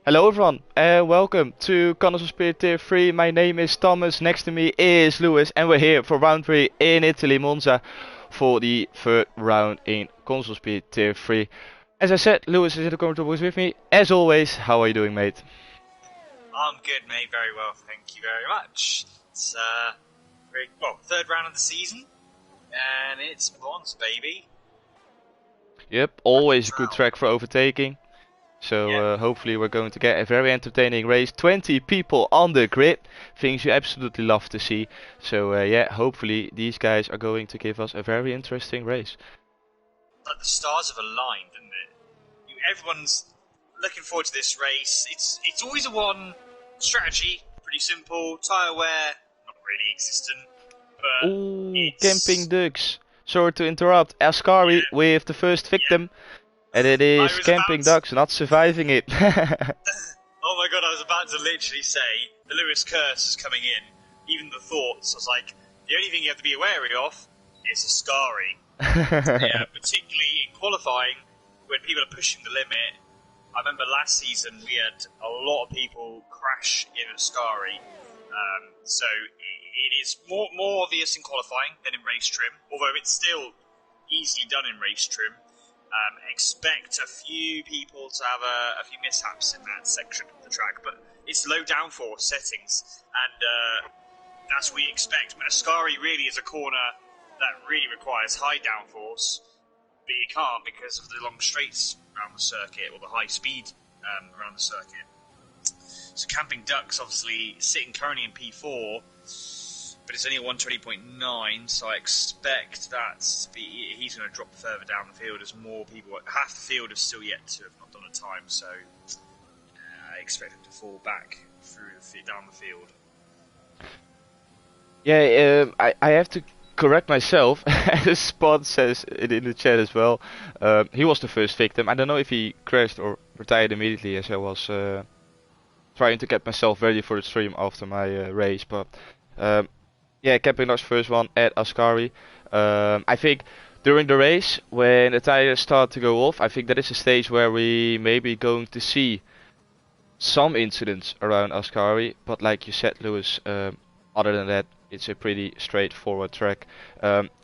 Hello everyone, and welcome to Connors of Spirit Tier 3. My name is Thomas, next to me is Lewis, and we're here for round 3 in Italy, Monza, for the third round in Console Speed Tier 3. As I said, Lewis is in the commentary box with me. As always, how are you doing, mate? I'm good, mate. Very well, thank you very much. It's third round of the season, and it's Monza, baby. Yep, always a good track for overtaking. So Yeah. hopefully we're going to get a very entertaining race. 20 people on the grid, things you absolutely love to see. So yeah, hopefully these guys are going to give us a very interesting race. Like the stars have aligned, isn't it? Everyone's looking forward to this race. It's always a one strategy, pretty simple. Tyre wear, not really existent, but Ooh, camping it's ducks. Sorry to interrupt. Ascari yeah, with the first yeah. victim. And it I is was about camping to, ducks not surviving it. oh my god, I was about to literally say the Lewis curse is coming in. Even the thoughts, I was like, the only thing you have to be wary of is Ascari. Yeah, particularly in qualifying, when people are pushing the limit. I remember last season we had a lot of people crash in Ascari, so it is more obvious in qualifying than in race trim, although it's still easily done in race trim. Expect a few people to have a few mishaps in that section of the track, but it's low downforce settings, and that's what we expect. But Ascari really is a corner that really requires high downforce, but you can't because of the long straights around the circuit, or the high speed around the circuit. So Camping Ducks obviously sitting currently in P4, but it's only a 120.9, so I expect that he's going to drop further down the field as more people. Half the field have still yet to have not done a time, so I expect him to fall back down the field. Yeah, I have to correct myself. As Spot says it in the chat as well. He was the first victim. I don't know if he crashed or retired immediately, as I was trying to get myself ready for the stream after my race. But yeah, camping ducks first one at Ascari. I think during the race, when the tires start to go off, I think that is a stage where we may be going to see some incidents around Ascari. But like you said, Lewis, other than that, it's a pretty straightforward track.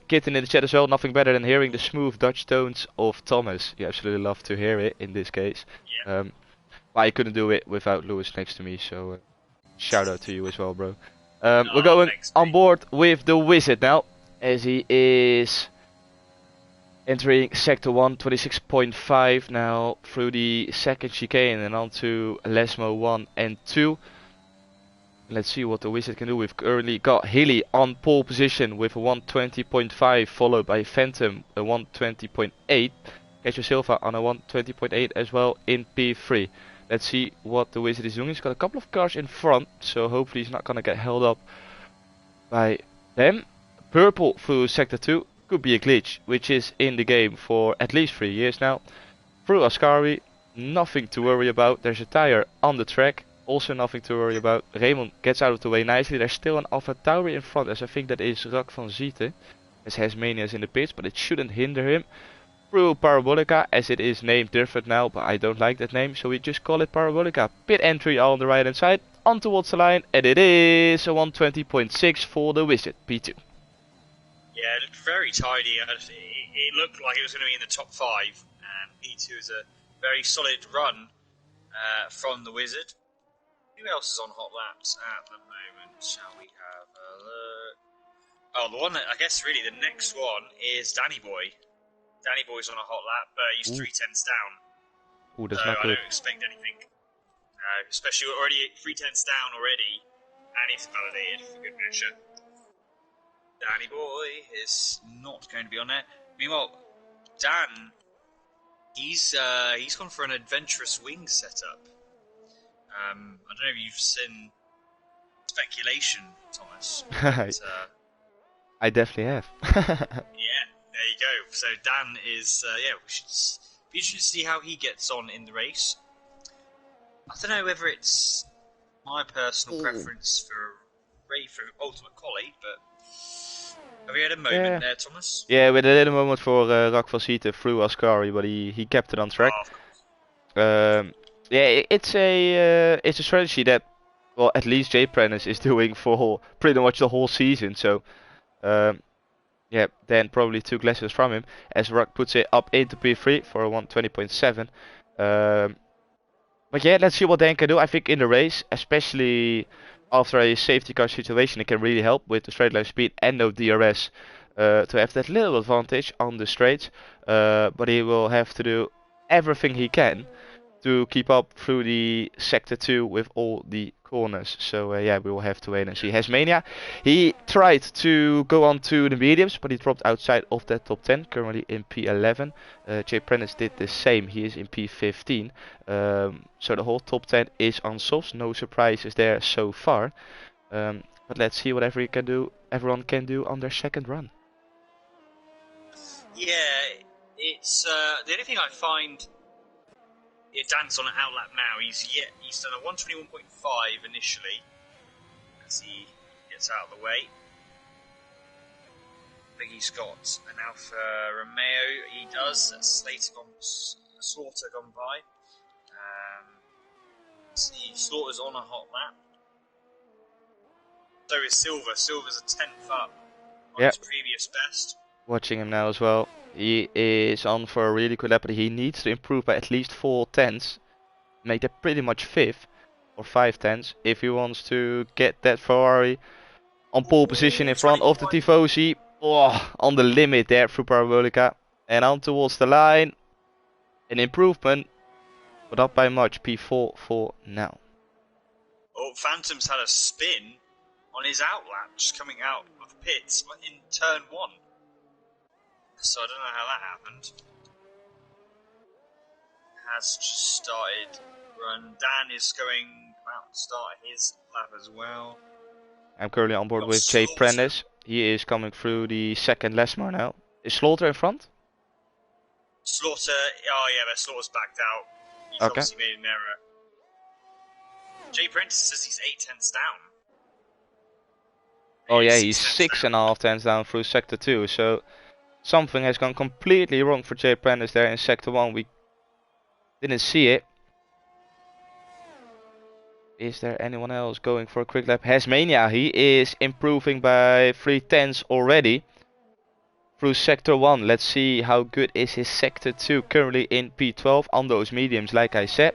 Kitten in the chat as well, nothing better than hearing the smooth Dutch tones of Thomas. You absolutely love to hear it in this case. Yeah. I couldn't do it without Lewis next to me, so shout out to you as well, bro. Oh, We're going thanks, on mate. board with the Wizard now, as he is entering sector 1, 26.5 now through the second chicane and on to Lesmo 1 and 2. Let's see what the Wizard can do. We've currently got Hilly on pole position with a 120.5, followed by Phantom a 120.8. Casio Silva on a 120.8 as well in P3. Let's see what the Wizard is doing. He's got a couple of cars in front, so hopefully he's not gonna get held up by them. Purple through sector 2 could be a glitch, which is in the game for at least 3 years now. Through Ascari, nothing to worry about. There's a tire on the track, also nothing to worry about. Raymond gets out of the way nicely. There's still an Alfa Tauri in front, as I think that is Rak van Zieten, as Hasmania's in the pits, but it shouldn't hinder him. Through Parabolica, as it is named different now, but I don't like that name, so we just call it Parabolica. Pit entry on the right hand side, on towards the line, and it is a 120.6 for the Wizard, P2. Yeah, it looked very tidy. It looked like it was going to be in the top 5, and P2 is a very solid run from the Wizard. Who else is on hot laps at the moment? Shall we have a look? Oh, the one that I guess really the next one is Danny Boy. Danny Boy's on a hot lap, but he's 3 tenths down. Ooh, that's So not I good. don't expect anything. Especially already 3 tenths down already, and he's validated for good measure. Danny Boy is not going to be on there. Meanwhile, Dan, he's gone for an adventurous wing setup. I don't know if you've seen speculation, Thomas. But, I definitely have. yeah, there you go. So Dan is, we should be interested to see how he gets on in the race. I don't know whether it's my personal preference for Ultimate Quali, but have you had a moment there, Thomas? Yeah, we had a little moment for Rak van Zieten through Ascari, but he kept it on track. Oh, of course. Yeah, it's a strategy that, well, at least Jay Prentice is doing for pretty much the whole season. So um, yeah, Dan probably took lessons from him as Rock puts it up into P3 for a 120.7. But yeah, let's see what Dan can do. I think in the race, especially after a safety car situation, it can really help with the straight line speed and no DRS to have that little advantage on the straights. But he will have to do everything he can to keep up through the sector 2 with all the corners. So yeah, we will have to wait and see. Hasmania, he tried to go on to the mediums, but he dropped outside of that top 10, currently in P11. Jay Prentice did the same, he is in P15. So the whole top 10 is on softs, no surprises there so far. But let's see what everyone can do on their second run. Yeah, it's the only thing I find. Yeah, Dan's on an outlap now. He's done a 121.5 initially as he gets out of the way. I think he's got an Alfa Romeo. He does. That's Slaughter gone by. See, Slaughter's on a hot lap. So is Silver. Silver's a 10th up on his previous best. Watching him now as well. He is on for a really good lap, but he needs to improve by at least 4 tenths. Make that pretty much 5th or 5 tenths if he wants to get that Ferrari on pole position in front of the Tifosi. Oh, on the limit there through Parabolica. And on towards the line. An improvement, but not by much. P4 for now. Oh, Phantom's had a spin on his outlap, just coming out of the pits in turn 1. So I don't know how that happened. Has just started run. Dan is about to start his lap as well. I'm currently on board with Jay Prentice. He is coming through the second Lesmar now. Is Slaughter in front? Slaughter, oh yeah, but Slaughter's backed out. He's obviously made an error. Jay Prentice says he's 8 tenths down. Oh yeah, he's 6.5 tenths down through sector 2. So something has gone completely wrong for Jay Prentice there in sector 1. We didn't see it. Is there anyone else going for a quick lap? Hasmania, he is improving by 3 tenths already through sector 1. Let's see how good is his sector 2, currently in P12 on those mediums, like I said.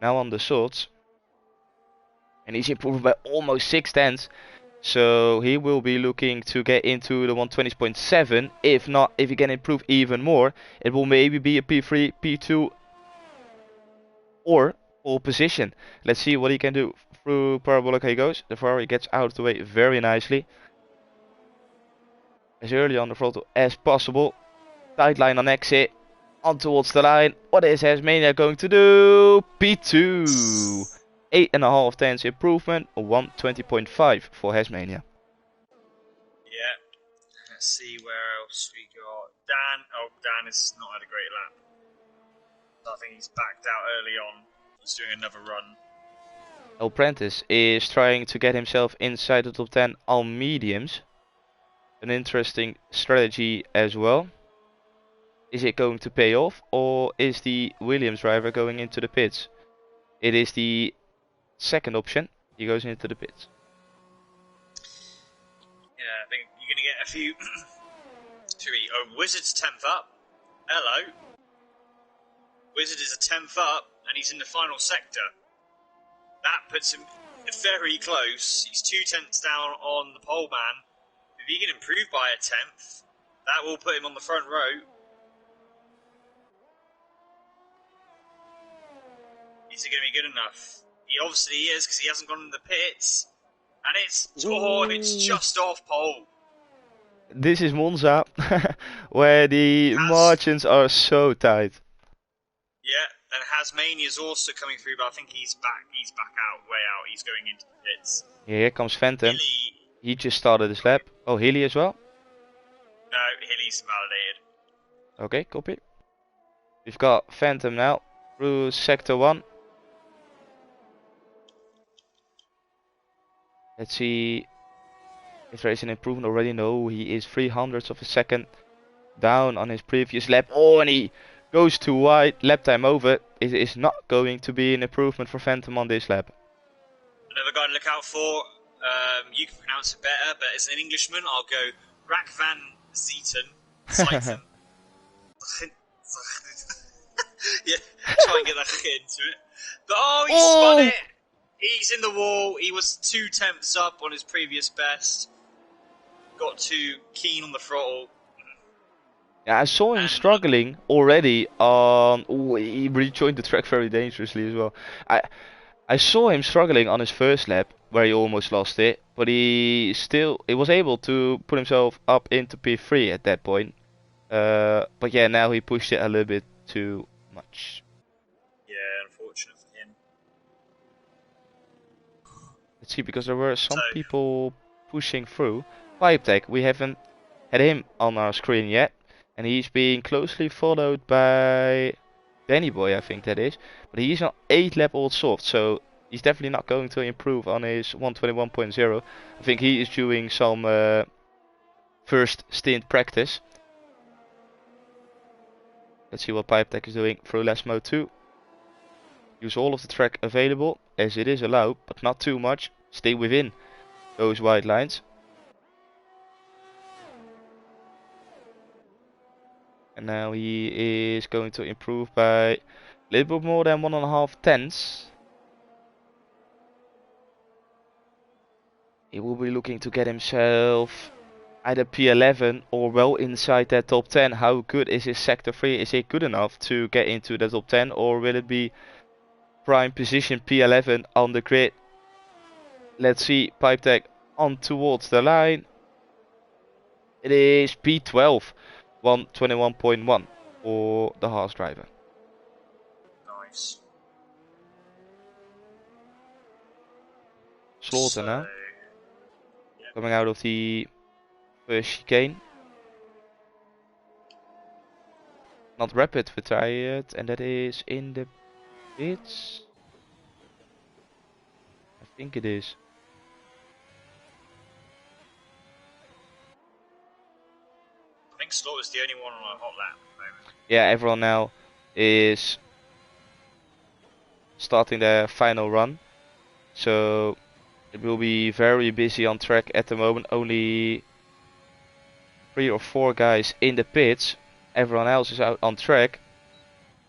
Now on the softs. And he's improving by almost 6 tenths. So he will be looking to get into the 120.7. If not, if he can improve even more, it will maybe be a P3, P2 or pole position. Let's see what he can do. Through Parabolica he goes. The Ferrari gets out of the way very nicely. As early on the throttle as possible. Tight line on exit. On towards the line. What is Hasmania going to do? P2. 8.5 tenths improvement. 120.5 for Hasmania. Yeah. Let's see where else we got. Dan. Oh, Dan has not had a great lap. I think he's backed out early on. He's doing another run. Prentice is trying to get himself inside the top 10 on mediums. An interesting strategy as well. Is it going to pay off, or is the Williams driver going into the pits? It is the second option. He goes into the pits. Yeah, I think you're going to get a few... Oh, Wizard's 10th up. Hello. Wizard is a 10th up, and he's in the final sector. That puts him very close. He's 2 tenths down on the pole man. If he can improve by a 10th, that will put him on the front row. Is it going to be good enough? He obviously is, because he hasn't gone in the pits. And it's just off pole. This is Monza, where the margins are so tight. Yeah, and Hasmania's also coming through, but I think he's back. He's back out, way out. He's going into the pits. Yeah, here comes Phantom. Hilly. He just started his lap. Oh, Hilly as well? No, Hilly's validated. Okay, copy. We've got Phantom now through sector 1. Let's see if there is an improvement already. No, he is 300ths of a second down on his previous lap. Oh, and he goes too wide. Lap time over. it is not going to be an improvement for Phantom on this lap. Another guy to look out for. You can pronounce it better, but as an Englishman, I'll go Rak van Zeeten. Zeiten. Yeah, try and get that into it. But he spun it! He's in the wall. He was 2 tenths up on his previous best. Got too keen on the throttle. Yeah, I saw him struggling already on... he rejoined the track very dangerously as well. I saw him struggling on his first lap, where he almost lost it, but he was able to put himself up into P3 at that point. But yeah, now he pushed it a little bit too much. Yeah, unfortunate for him. Let's see, because there were some people pushing through. Pipe Tech, we haven't had him on our screen yet, and he's being closely followed by Danny Boy, I think that is. But he's an 8-lap-old soft, so he's definitely not going to improve on his 121.0. I think he is doing some first stint practice. Let's see what Pipe Tech is doing through last mode 2. Use all of the track available as it is allowed, but not too much. Stay within those white lines. And now he is going to improve by a little bit more than 1.5 tenths. He will be looking to get himself either P11 or well inside that top 10. How good is his sector 3? Is it good enough to get into the top 10, or will it be prime position P11 on the grid? Let's see, Pipe Tech on towards the line. It is P12, 121.1 for the Haas driver. Nice. Slaughter now. Yeah. Coming out of the first chicane. Not rapid retired, and that is in the pits. I think it is. I think Slaughter's the only one on a hot lap at the moment. Yeah, everyone now is starting their final run. So it will be very busy on track at the moment. Only 3 or 4 guys in the pits. Everyone else is out on track.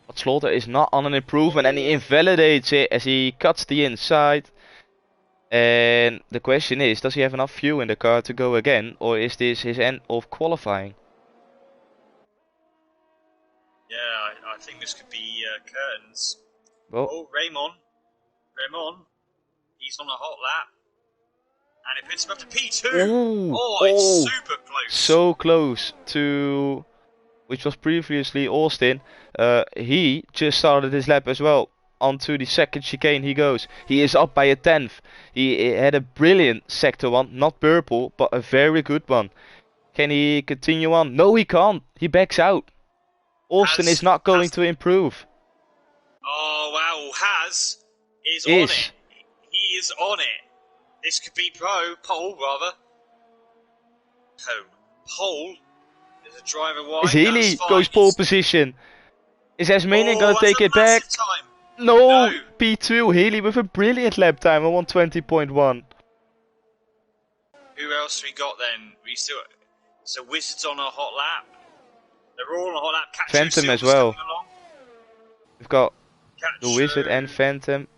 But Slaughter is not on an improvement, and he invalidates it as he cuts the inside. And the question is, does he have enough fuel in the car to go again, or is this his end of qualifying? Yeah, I think this could be curtains. Well, oh, Raymond, he's on a hot lap, and it puts him up to P2. Ooh, It's super close. So close to, which was previously Austin. He just started his lap as well. Onto the second chicane he goes. He is up by a 10th. He had a brilliant sector 1, not purple, but a very good one. Can he continue on? No, he can't. He backs out. Austin is not going to improve. Oh wow, Has is on it. He is on it. This could be pole rather. Pole. There's a driver wide. Is Healy goes pole position? Is Asmanian gonna take it back? Time. No, P2, Healy with a brilliant lap time on 120.1. Who else we got then? So Wizards on a hot lap. They're all on a hot lap. Phantom as well. We've got the Wizard and Phantom.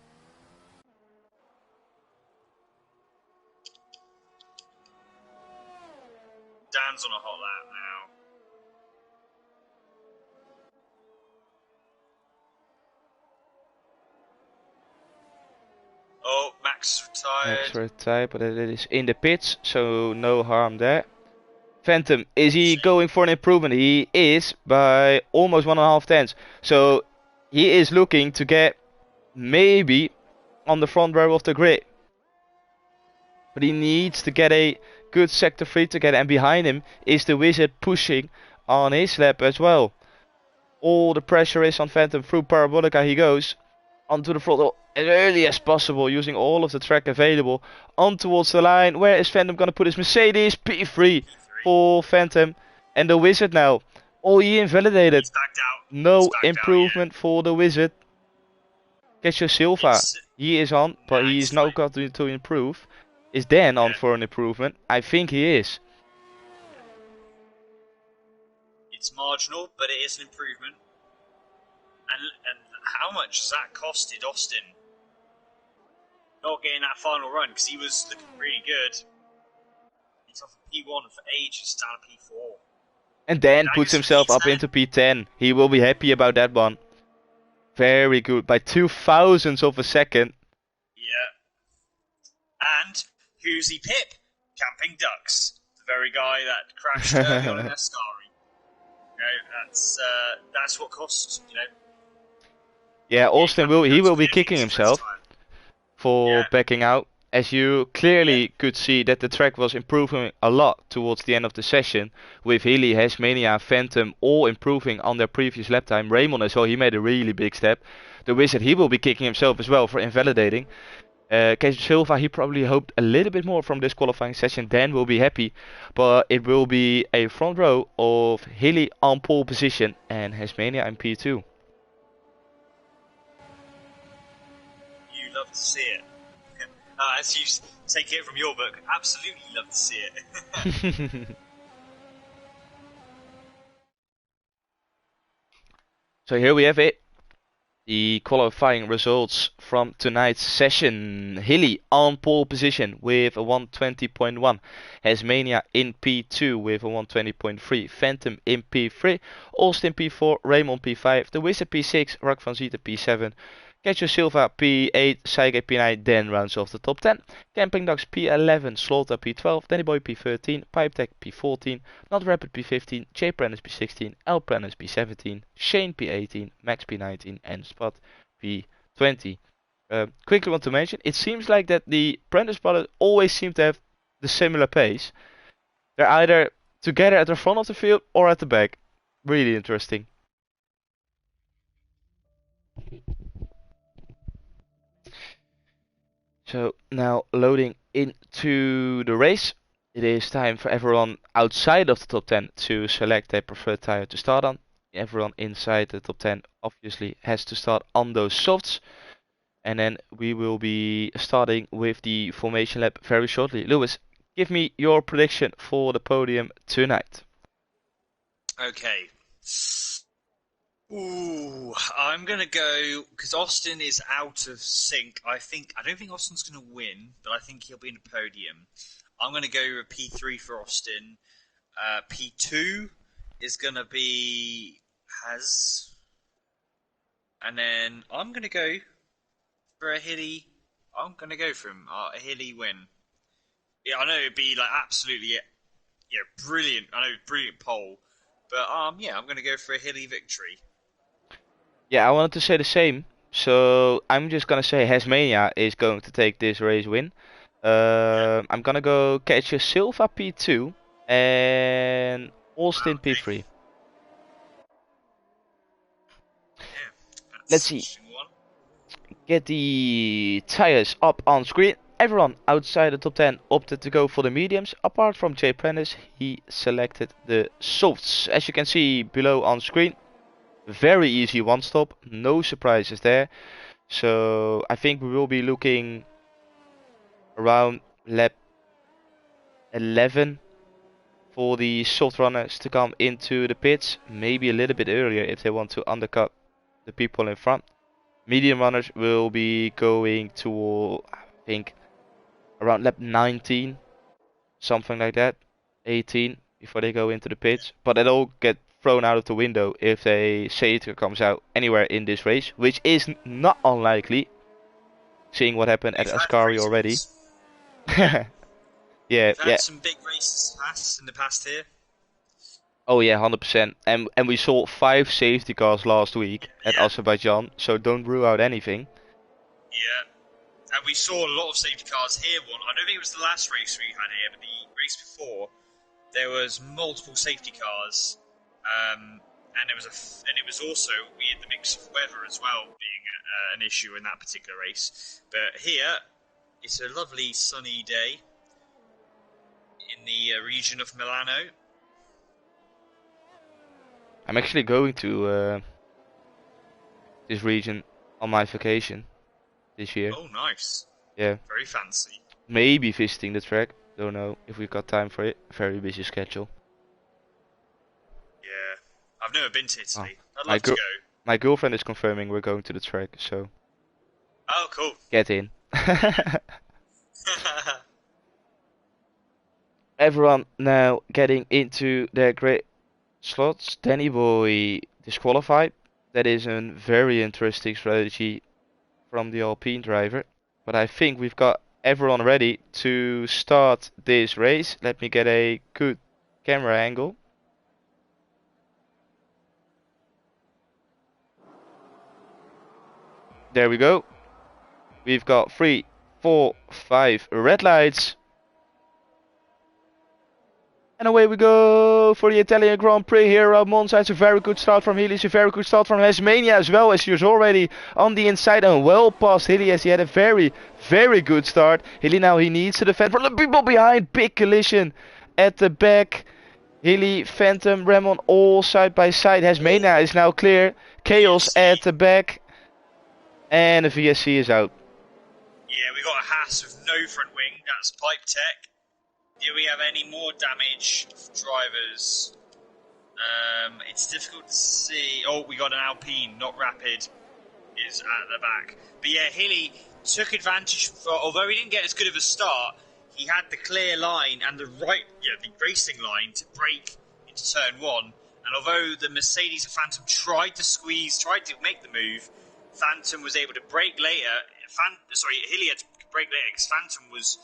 Dan's on a hot lap now. Oh, Max retired. Max retired, but it is in the pits, so no harm there. Phantom, is he going for an improvement? He is by almost 1.5 tenths. So he is looking to get maybe on the front row of the grid. But he needs to get a good sector 3 together, and behind him is the Wizard pushing on his lap as well. All the pressure is on Phantom. Through Parabolica he goes onto the throttle as early as possible, using all of the track available. On towards the line. Where is Phantom gonna put his Mercedes? P3 for Phantom. And the Wizard now. Oh, he invalidated. He's backed out. No improvement for the Wizard. Casio Silva, It's he is on, but he is now nicely. got to improve. Is Dan on Yeah, for an improvement? I think he is. it's marginal, but it is an improvement. And how much has that costed Austin? Not getting that final run because he was looking really good. He's off a P1 for ages down a P4. And Dan Now puts he's a himself up P10. into P10. He will be happy about that one. Very good. By 2 thousandths of a second. Yeah. And who's he pip? Camping Ducks. The very guy that crashed early on in Ascari. You know, that's what costs, you know. Yeah, Yeah, Austin Camping he Ducks will be winning kicking his first himself time. for Yeah. backing out. As you Yeah. clearly could see that the track was improving a lot towards the end of the session, with Healy, Hasmania, Phantom all improving on their previous lap time. Raymond as well, he made a really big step. The Wizard, he will be kicking himself as well for invalidating. Casey Silva, he probably hoped a little bit more from this qualifying session. Dan will be happy, but it will be a front row of Healy on pole position and Hasmania in P2. You love to see it. As you take it from your book, absolutely love to see it. So here we have it. The qualifying results from tonight's session. Hilly on pole position with a 120.1. Hasmania in P2 with a 120.3. Phantom in P3. Austin P4. Raymond P5. The Wizard P6. Rock van Zieten P7. Cacho Silva P8, Saige P9, then rounds off the top 10. Camping Ducks P11, Slaughter P12, Danny Boy P13, Pipe Tech P14, Not Rapid P15, Jay Prentice P16, L Prentice P17, Shane P18, Max P19, and Spot P20. Quickly want to mention, it seems like that the Prentice brothers always seem to have the similar pace. They're either together at the front of the field or at the back. Really interesting. So now loading into the race. It is time for everyone outside of the top 10 to select their preferred tire to start on. Everyone inside the top 10 obviously has to start on those softs. And then we will be starting with the formation lap very shortly. Lewis, give me your prediction for the podium tonight. Okay. Ooh, I'm gonna go because Austin is out of sync. I don't think Austin's gonna win, but I think he'll be in the podium. I'm gonna go with P3 for Austin. P2 is gonna be Has, and then I'm gonna go for a Hilly. I'm gonna go for him. A Hilly win. Yeah, I know it'd be like absolutely, yeah, brilliant. I know brilliant pole, but yeah, I'm gonna go for a Hilly victory. Yeah, I wanted to say the same. So I'm just gonna say Hasmania is going to take this race win. Yeah. I'm gonna go catch a Silva P2 and Wow. Austin Okay. P3. Yeah, Let's that's an see. interesting one. Get the tires up on screen. Everyone outside the top 10 opted to go for the mediums. Apart from Jay Prentice, he selected the softs. As you can see below on screen, very easy one stop. No surprises there. So I think we will be looking around lap 11 for the soft runners to come into the pits. Maybe a little bit earlier if they want to undercut the people in front. Medium runners will be going to, I think, around lap 19, something like that, 18 before they go into the pits. But it'll get thrown out of the window if a safety comes out anywhere in this race, which is not unlikely, seeing what happened at We've had Ascari crazy already. ones. Yeah, Yeah, we've had yeah. some big races in the past here. Oh yeah, 100%. And we saw 5 safety cars last week at Yeah, Azerbaijan, so don't rule out anything. yeah. And we saw a lot of safety cars here. I don't think it was the last race we had here, but the race before, there was multiple safety cars, and it was also we had the mix of weather as well being an issue in that particular race. But here, it's a lovely sunny day in the region of Milano. I'm actually going to this region on my vacation. this year. Oh, nice. Yeah, Very fancy. maybe visiting the track. Don't know if we've got time for it. Very busy schedule. Yeah. I've never been to Oh, Italy. I'd my love to girl, go. my girlfriend is confirming we're going to the track, so Oh, cool. get in. Everyone now getting into their great slots. Danny Boy disqualified. That is a very interesting strategy from the Alpine driver. But I think we've got everyone ready to start this race. Let me get a good camera angle. There we go. We've got 3, 4, 5 red lights. And away we go for the Italian Grand Prix here at Monza. It's a very good start from Hilly. It's a very good start from Tasmania as well, as he was already on the inside and well past Hilly, as he had a very, very good start. Hilly now he needs to defend from the people behind. Big collision at the back. Hilly, Phantom, Ramon all side by side. Tasmania is now clear. Chaos at the back. And the VSC is out. Yeah, we got a Haas with no front wing. That's pipe tech. Do we have any more damage drivers? It's difficult to see. Oh, we got an Alpine, not Rapid, is at the back. But yeah, Hilly took advantage for, although he didn't get as good of a start, he had the clear line and the racing line to break into turn 1. And although the Mercedes and Phantom tried to make the move, Phantom was able to brake later. Hilly had to brake later because Phantom was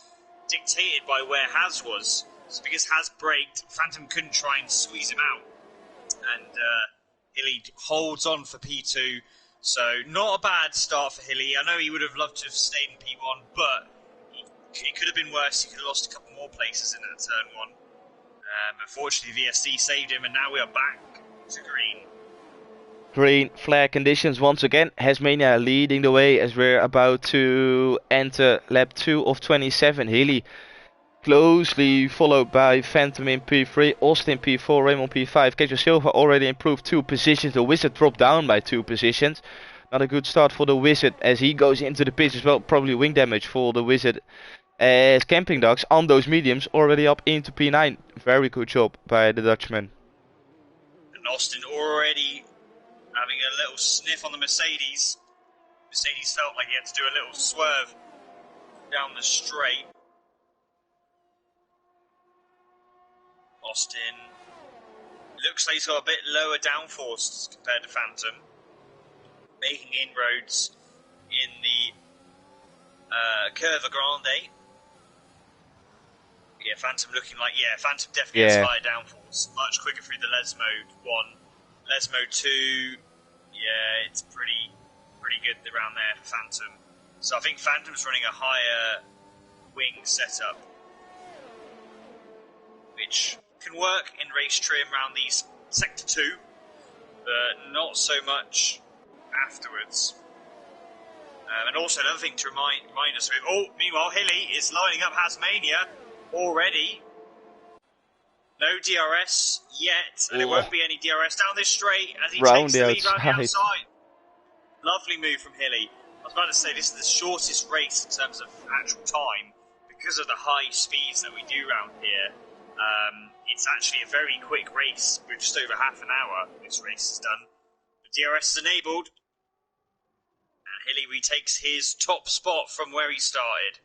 dictated by where Haas was. So because Haas braked, Phantom couldn't try and squeeze him out. And Hilly holds on for P2. So not a bad start for Hilly. I know he would have loved to have stayed in P1, but it could have been worse. He could have lost a couple more places in that turn 1. Unfortunately, VSD saved him, and now we are back to green. Green flag conditions once again. Tasmania leading the way as we're about to enter lap 2 of 27. Hilly closely followed by Phantom in P3, Austin P4, Raymond P5. Kejo Silva already improved 2 positions. The Wizard dropped down by 2 positions. Not a good start for the Wizard as he goes into the pits as well. Probably wing damage for the Wizard as Camping Dogs on those mediums already up into P9. Very good job by the Dutchman. And Austin already having a little sniff on the Mercedes. Mercedes felt like he had to do a little swerve down the straight. Austin looks like he's got a bit lower downforce compared to Phantom, making inroads in the Curva Grande. Yeah, Phantom looking like, Phantom definitely has higher downforce, much quicker through the Les Mode 1. Les Mode 2, yeah, it's pretty good around there for Phantom. So I think Phantom's running a higher wing setup, which can work in race trim around these Sector 2, but not so much afterwards. And also another thing to remind us with, meanwhile Hilly is lining up Tasmania already. No DRS yet, and it won't be any DRS down this straight as he takes the lead round the outside. Lovely move from Hilly. I was about to say this is the shortest race in terms of actual time because of the high speeds that we do around here. It's actually a very quick race with just over half an hour. This race is done. The DRS is enabled, and Hilly retakes his top spot from where he started.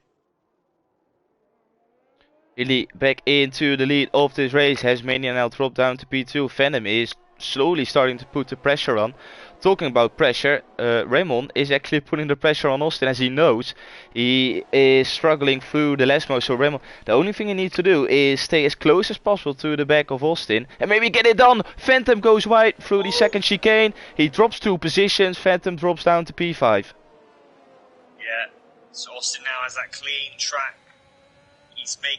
Hilly back into the lead of this race. Tasmania now dropped down to P2. Venom is slowly starting to put the pressure on. Talking about pressure, Raymond is actually putting the pressure on Austin as he knows he is struggling through the Lesmo. So Raymond, the only thing he needs to do is stay as close as possible to the back of Austin and maybe get it done. Phantom goes wide through the second chicane. He drops 2 positions. Phantom drops down to P5. Yeah, so Austin now has that clean track.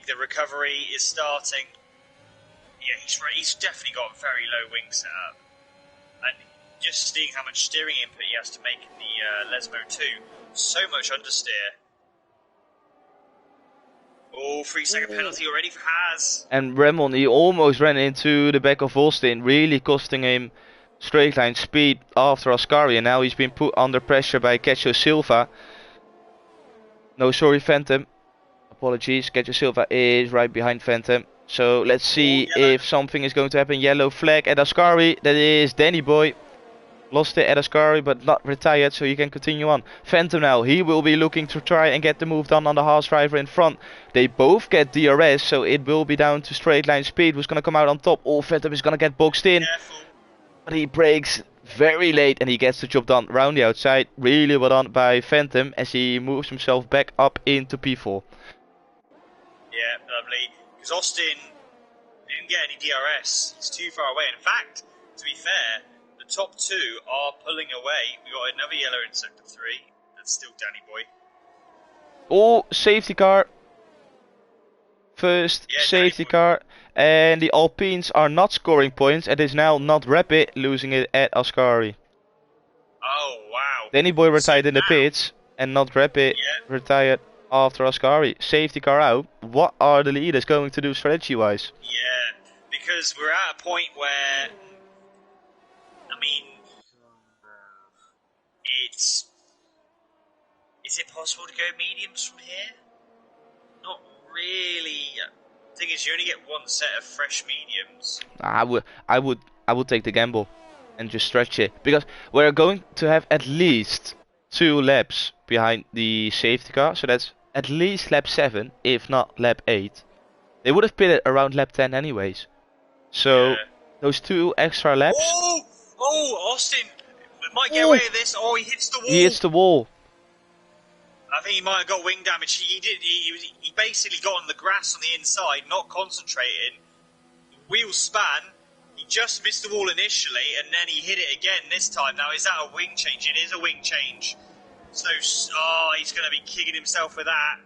The recovery is starting. Yeah, he's definitely got a very low wing setup. And just seeing how much steering input he has to make in the Lesmo 2. So much understeer. Oh, 3-second penalty already for Haas. And Ramon, he almost ran into the back of Austin, really costing him straight line speed after Ascari. And now he's been put under pressure by Kecho Silva. No, sorry, Phantom. Apologies. Getcha Silva is right behind Phantom. So let's see if something is going to happen. Yellow flag at Ascari. That is Danny Boy. Lost it at Ascari, but not retired, so he can continue on. Phantom now, he will be looking to try and get the move done on the Haas driver in front. They both get DRS, so it will be down to straight line speed. Who's going to come out on top? Oh, Phantom is going to get boxed in. Careful. But he breaks very late and he gets the job done around the outside. Really well done by Phantom as he moves himself back up into P4. Yeah, lovely. Because Austin didn't get any DRS. He's too far away. In fact, to be fair, the top two are pulling away. We got another yellow in sector 3. That's still Danny Boy. Oh, safety car. First safety car. And the Alpines are not scoring points. It is now not Rapid losing it at Ascari. Oh, wow. Danny Boy retired in the pits and not Rapid retired after Ascari. Safety car out. What are the leaders going to do strategy wise? Yeah, because we're at a point where, I mean, is it possible to go mediums from here? Not really. The thing is, you only get one set of fresh mediums. I would take the gamble and just stretch it, because we're going to have at least 2 laps behind the safety car, so that's at least lap 7, if not lap 8. They would have pitted around lap 10 anyways. So those 2 extra laps. Oh, Austin might get away with this. Oh, he hits the wall. He hits the wall. I think he might have got wing damage. He basically got on the grass on the inside, not concentrating. Wheel span. He just missed the wall initially, and then he hit it again this time. Now, is that a wing change? It is a wing change. So, he's going to be kicking himself for that.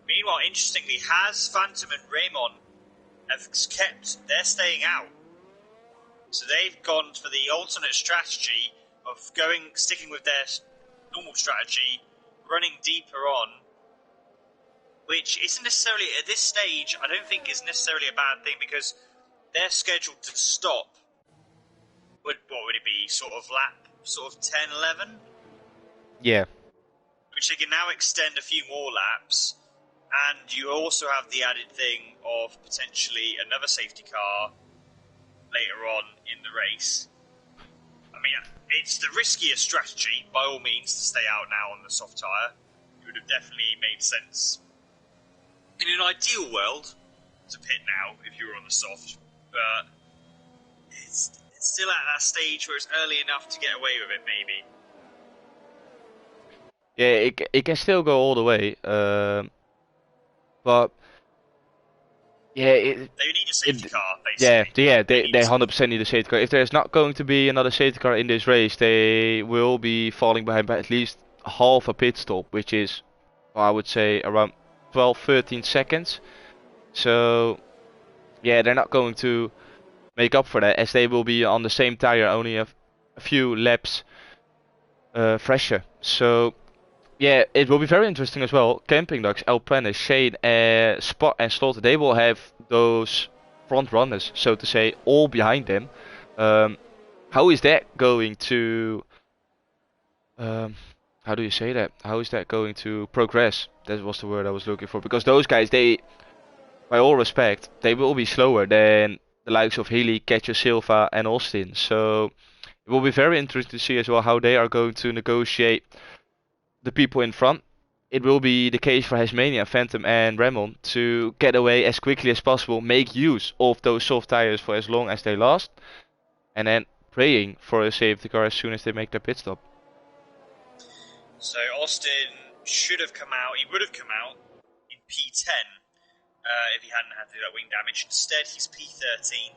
Meanwhile, interestingly, Has, Phantom, and Raymond they're staying out. So they've gone for the alternate strategy of sticking with their normal strategy, running deeper on, which isn't necessarily, at this stage, I don't think is necessarily a bad thing, because they're scheduled to stop. What would it be? Sort of lap 10, 11? Yeah. Which they can now extend a few more laps. And you also have the added thing of potentially another safety car later on in the race. I mean, it's the riskier strategy, by all means, to stay out now on the soft tyre. It would have definitely made sense in an ideal world to pit now if you were on the soft. But it's still at that stage where it's early enough to get away with it, maybe. Yeah, it can still go all the way. But yeah, they need a safety car, basically. Yeah, they 100% need a safety car. If there's not going to be another safety car in this race, they will be falling behind by at least half a pit stop, which is, I would say, around 12-13 seconds. So yeah, they're not going to make up for that, as they will be on the same tire, only a few laps fresher. So yeah, it will be very interesting as well. Camping Dogs, Alpine, Shane, Spot and Slaughter, they will have those front runners, so to say, all behind them. How is that going to... how do you say that? How is that going to progress? That was the word I was looking for. Because those guys, they, by all respect, they will be slower than the likes of Healy, Ketcher, Silva and Austin. So it will be very interesting to see as well how they are going to negotiate the people in front. It will be the case for Hasmania, Phantom and Ramon to get away as quickly as possible, make use of those soft tires for as long as they last, and then praying for a safety car as soon as they make their pit stop. So Austin should have come out, he would have come out in P10 if he hadn't had to do that wing damage. Instead, he's P13.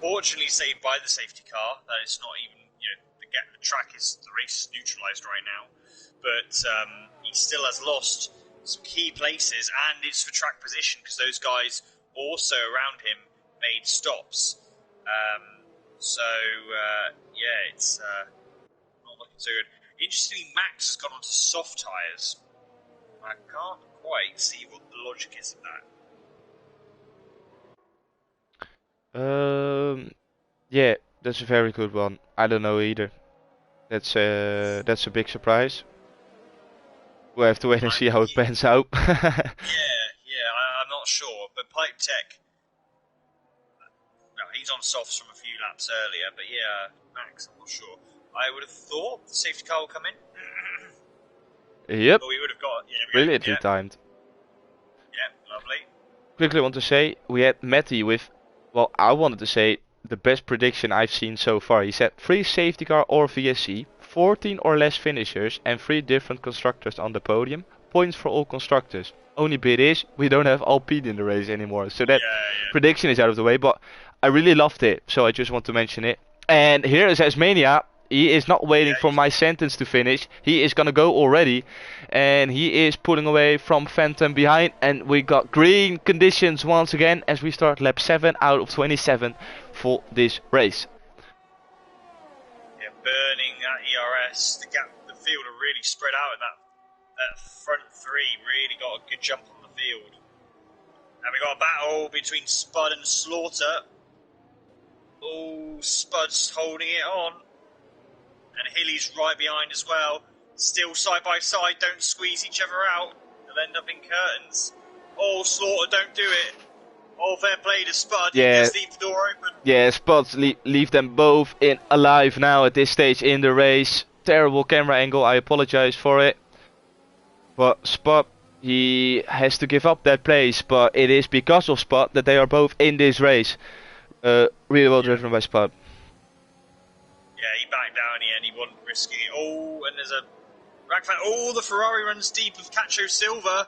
Fortunately saved by the safety car, that it's not even, the race is neutralised right now. But he still has lost some key places, and it's for track position, because those guys also around him made stops. It's not looking so good. Interestingly, Max has gone onto soft tyres. I can't quite see what the logic is of that. Yeah, that's a very good one. I don't know either. That's a big surprise. We'll have to wait and see how it pans out. I'm not sure, but Pipe Tech, no, he's on softs from a few laps earlier, but yeah, Max, I'm not sure. I would have thought the safety car will come in. Yep. But we would have got, Brilliantly timed. Yeah, lovely. Quickly want to say, we had Matty with, well, I wanted to say, the best prediction I've seen so far. He said 3 safety car or VSC, 14 or less finishers, and 3 different constructors on the podium. Points for all constructors. Only bit is, we don't have Alpine in the race anymore. So that prediction is out of the way, but I really loved it. So I just want to mention it. And here is Asmania. He is not waiting for my sentence to finish. He is gonna go already. And he is pulling away from Phantom behind. And we got green conditions once again as we start lap 7 out of 27 for this race. Yeah, burning that ERS. The field are really spread out in that front 3. Really got a good jump on the field. And we got a battle between Spud and Slaughter. Oh, Spud's holding it on. And Hilly's right behind as well. Still side by side, don't squeeze each other out. They'll end up in curtains. Oh, Slaughter, don't do it. Oh, fair play to Spud. Yeah. Just leave the door open. Yeah, Spud leave them both in alive now at this stage in the race. Terrible camera angle, I apologize for it. But Spud, he has to give up that place. But it is because of Spud that they are both in this race. Really well driven by Spud. Yeah, he backed down here and he wasn't risking it. Oh, and there's a rack fan. Oh, the Ferrari runs deep with Cacho Silva.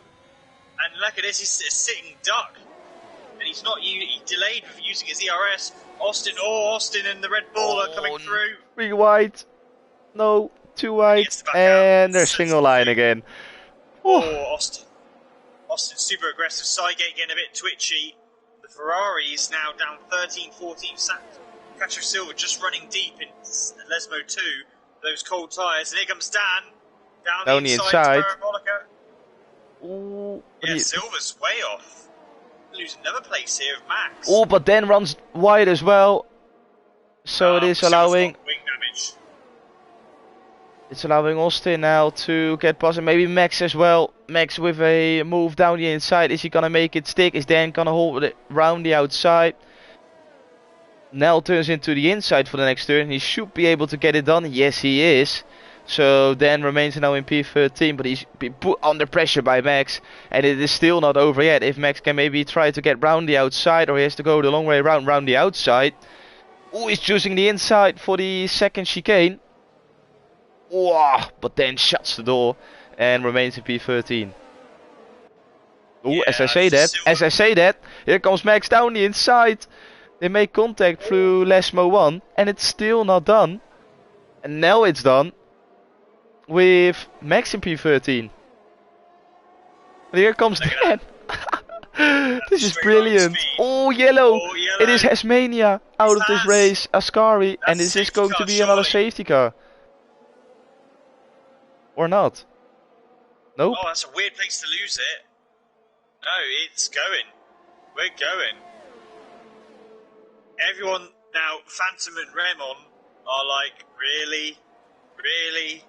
And look at this, he's a sitting duck. And he's not, he delayed with using his ERS. Austin and the Red Bull are coming through. 3 wide. No, 2 wide. And they're single line again. Oh, Austin super aggressive. Sidegate getting a bit twitchy. The Ferrari is now down 13-14 sacked. Cacho Silva just running deep in Lesmo 2. Those cold tyres. And here comes Dan. Down the inside. Ooh, yeah, Silva's way off. Losing another place here of Max. Oh, but then runs wide as well. So it is allowing... wing damage. It's allowing Austin now to get past and maybe Max as well. Max with a move down the inside. Is he gonna make it stick? Is Dan gonna hold it round the outside? Nell turns into the inside for the next turn. He should be able to get it done. Yes, he is. So Dan remains now in P13, but he's been put under pressure by Max. And it is still not over yet. If Max can maybe try to get round the outside, or he has to go the long way round the outside. Oh, he's choosing the inside for the second chicane. Oh, but then shuts the door and remains in P13. Oh, yeah, as I say that, here comes Max down the inside. They make contact through Lesmo 1 and it's still not done. And now it's done with Max in P13. And here comes Dan. This is brilliant. Oh, yellow. It is Hasmania out of this race. Ascari. And this is going to be another safety car. Or not? Nope. Oh, that's a weird place to lose it. No, it's going. We're going. Everyone now, Phantom and Remon are like, really? Really?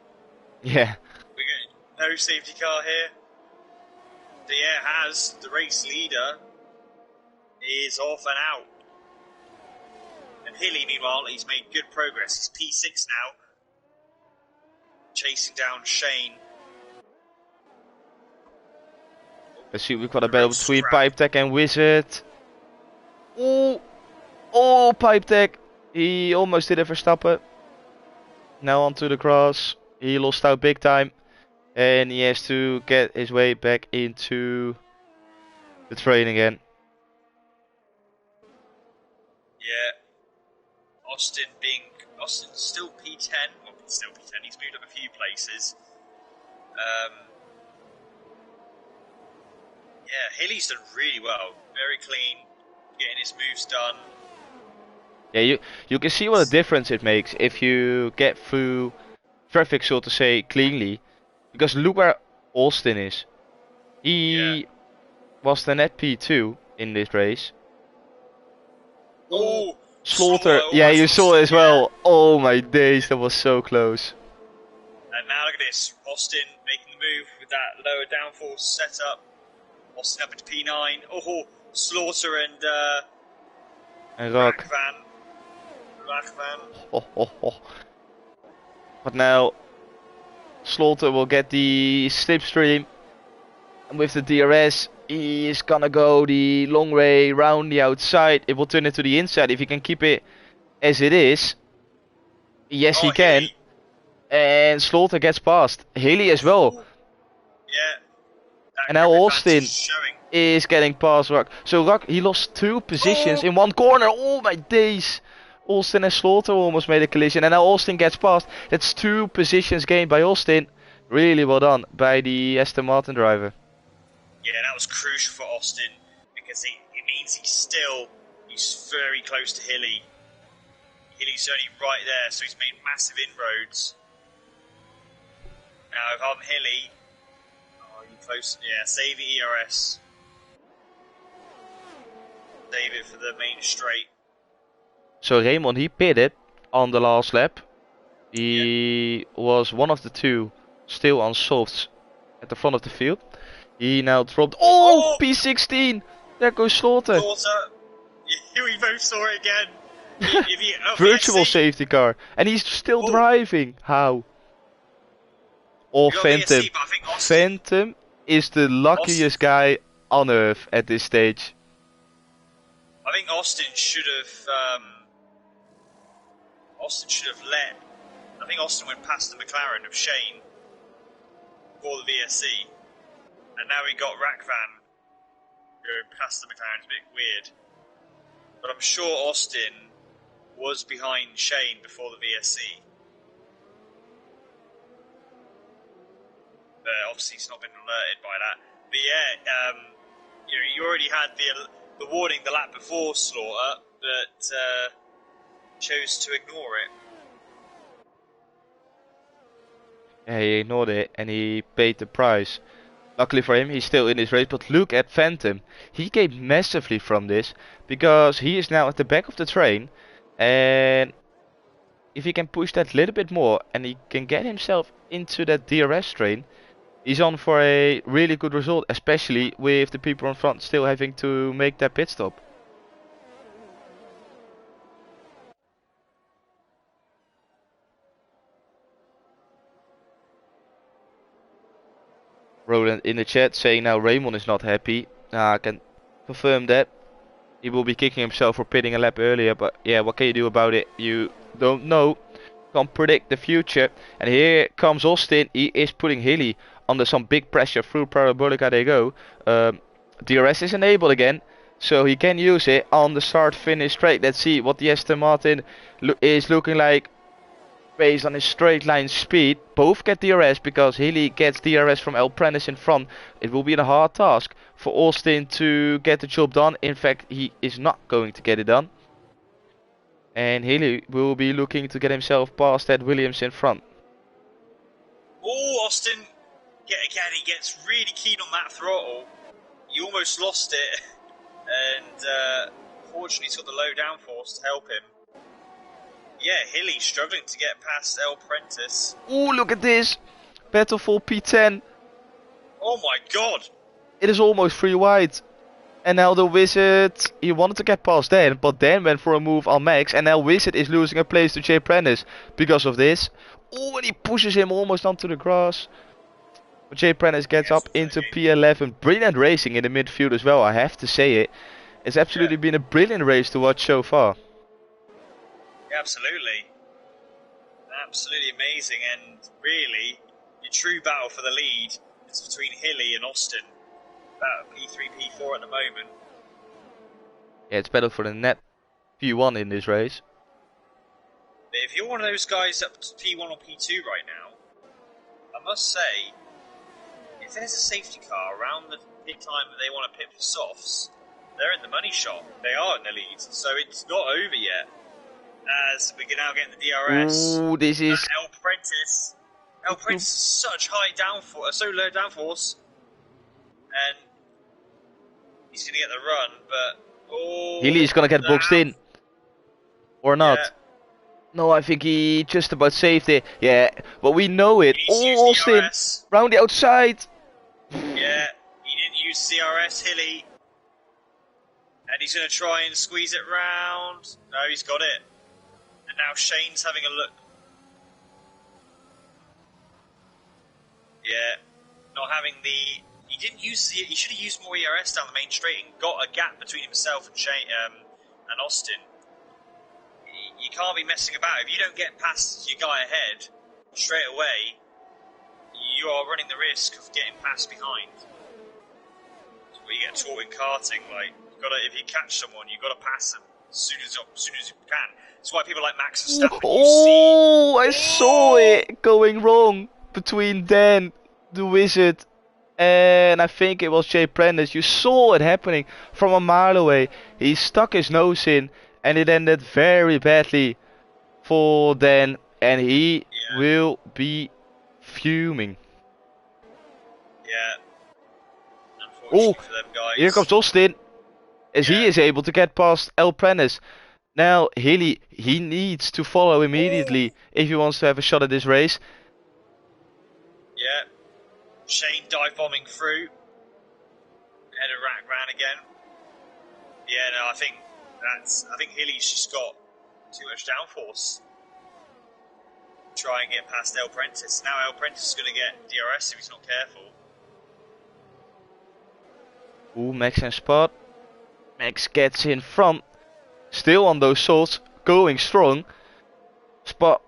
Yeah. We're getting no safety car here. The air has, the race leader is off and out. And Hilly, meanwhile, he's made good progress. He's P6 now. Chasing down Shane. Let's see, we've got a battle between Pipe Tech and Wizard. Oh, Pipe Tech. He almost did a Verstappen. Now onto the cross. He lost out big time. And he has to get his way back into the train again. Yeah. Austin's still P10. Well, still P10. He's moved up a few places. Yeah, Hilly's done really well. Very clean. Getting his moves done. Yeah, you can see what a difference it makes if you get through traffic, so to say, cleanly. Because look where Austin is. He was the net P2 in this race. Oh, Slaughter. Yeah, you saw it as well. Oh my days, that was so close. And now look at this. Austin making the move with that lower downforce setup. Austin up into P9. Oh, Slaughter And Rock. Rachvan. But now Slaughter will get the slipstream, and with the DRS he is gonna go the long way round the outside. It will turn into the inside if he can keep it as it is. Yes, he can. Hilly. And Slaughter gets past. Hilly as well. Yeah. And now Austin showing. is getting past Rock. So Rock, he lost 2 positions in one corner. Oh my days. Austin and Slaughter almost made a collision. And now Austin gets past. That's 2 positions gained by Austin. Really well done by the Aston Martin driver. Yeah, that was crucial for Austin because it means he's very close to Hilly. Hilly's only right there, so he's made massive inroads. Now, if I'm Hilly, you close? Yeah, save the ERS. Save it for the main straight. So Raymond, he pitted on the last lap. He was one of the 2 still on softs at the front of the field. He now dropped. Oh, P16! There goes Slaughter. We both saw it again. Virtual safety car. And he's still driving. How? Or Phantom. Phantom is the luckiest guy on earth at this stage. I think Austin should have. I think Austin went past the McLaren of Shane for the VSC, and now we got Rachvan going past the McLaren. It's a bit weird, but I'm sure Austin was behind Shane before the VSC. But obviously he's not been alerted by that. But yeah, you already had the warning the lap before Slaughter, but chose to ignore it. Yeah, he ignored it and he paid the price. Luckily for him, he's still in this race, but look at Phantom. He gained massively from this because he is now at the back of the train, and if he can push that little bit more and he can get himself into that DRS train, he's on for a really good result, especially with the people in front still having to make that pit stop. Roland in the chat saying now Raymond is not happy. I can confirm that. He will be kicking himself for pitting a lap earlier, but yeah, what can you do about it? You don't know. Can't predict the future. And here comes Austin. He is putting Hilly under some big pressure. Through Parabolica they go. DRS is enabled again, so he can use it on the start-finish straight. Let's see what the Aston Martin is looking like based on his straight line speed. Both get DRS because Hilly gets DRS from El Prentice in front. It will be a hard task for Austin to get the job done. In fact, he is not going to get it done. And Hilly will be looking to get himself past that Williams in front. Oh, Austin, again, he gets really keen on that throttle. He almost lost it. And fortunately he's got the low downforce to help him. Yeah, Hilly struggling to get past El Prentice. Oh, look at this. Battle for P10. Oh my god. It is almost 3 wide. And now the Wizard, he wanted to get past Dan, but Dan went for a move on Max. And now Wizard is losing a place to Jay Prentice because of this. Oh, and he pushes him almost onto the grass. But Jay Prentice gets up into P11. Brilliant racing in the midfield as well, I have to say it. It's absolutely been a brilliant race to watch so far. Yeah, absolutely. Absolutely amazing, and really, your true battle for the lead is between Hilly and Austin. About P3, P4 at the moment. Yeah, it's battle for the net P1 in this race. But if you're one of those guys up to P1 or P2 right now, I must say, if there's a safety car around the pit time that they want to pit for softs, they're in the money shot. They are in the lead, so it's not over yet. As we're now getting the DRS. Ooh, this is El Prentice. El Prentice is such high downforce, so low downforce, and he's going to get the run. But Hilly is going to get boxed in, or not? No, I think he just about saved it. Yeah, but we know it. He needs to use Oh, Austin, DRS. round the outside. Yeah, he didn't use CRS, Hilly. And he's going to try and squeeze it round. No, he's got it. And now Shane's having a look. Yeah, not having the... He didn't use the... He should have used more ERS down the main straight and got a gap between himself and Shane and Austin. You can't be messing about. If you don't get past your guy ahead straight away, you are running the risk of getting passed behind. That's where you get taught in karting. Like, if you catch someone, you've got to pass them as soon as you can. That's why people like Max Verstappen. Oh, I saw it going wrong between Dan, the Wizard, and I think it was Jay Prentice. You saw it happening from a mile away. He stuck his nose in, and it ended very badly for Dan, and he will be fuming. Yeah. Unfortunately for them guys. Here comes Austin, as he is able to get past El Prentice. Now, Hilly, he needs to follow immediately if he wants to have a shot at this race. Yeah. Shane dive bombing through. Head of rack ran again. Yeah, no, I think Hilly's just got too much downforce. Try and get past El Prentice. Now El Prentice is going to get DRS if he's not careful. Ooh, Max and spot. Max gets in front. Still on those salts, going strong. Spot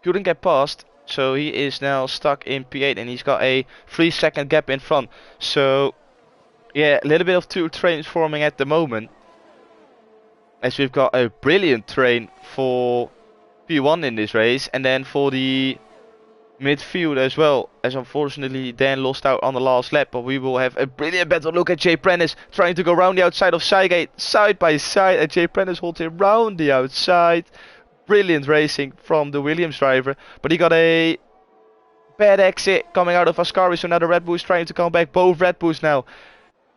couldn't get past, so he is now stuck in P8 and he's got a 3-second gap in front. So, yeah, a little bit of two trains forming at the moment. As we've got a brilliant train for P1 in this race, and then for the midfield as well, as unfortunately Dan lost out on the last lap. But we will have a brilliant battle. Look at Jay Prentice trying to go round the outside of Sygate, side by side, and Jay Prentice holds him round the outside. Brilliant racing from the Williams driver, but he got a bad exit coming out of Ascari, so now the Red Bull is trying to come back. Both Red Bulls now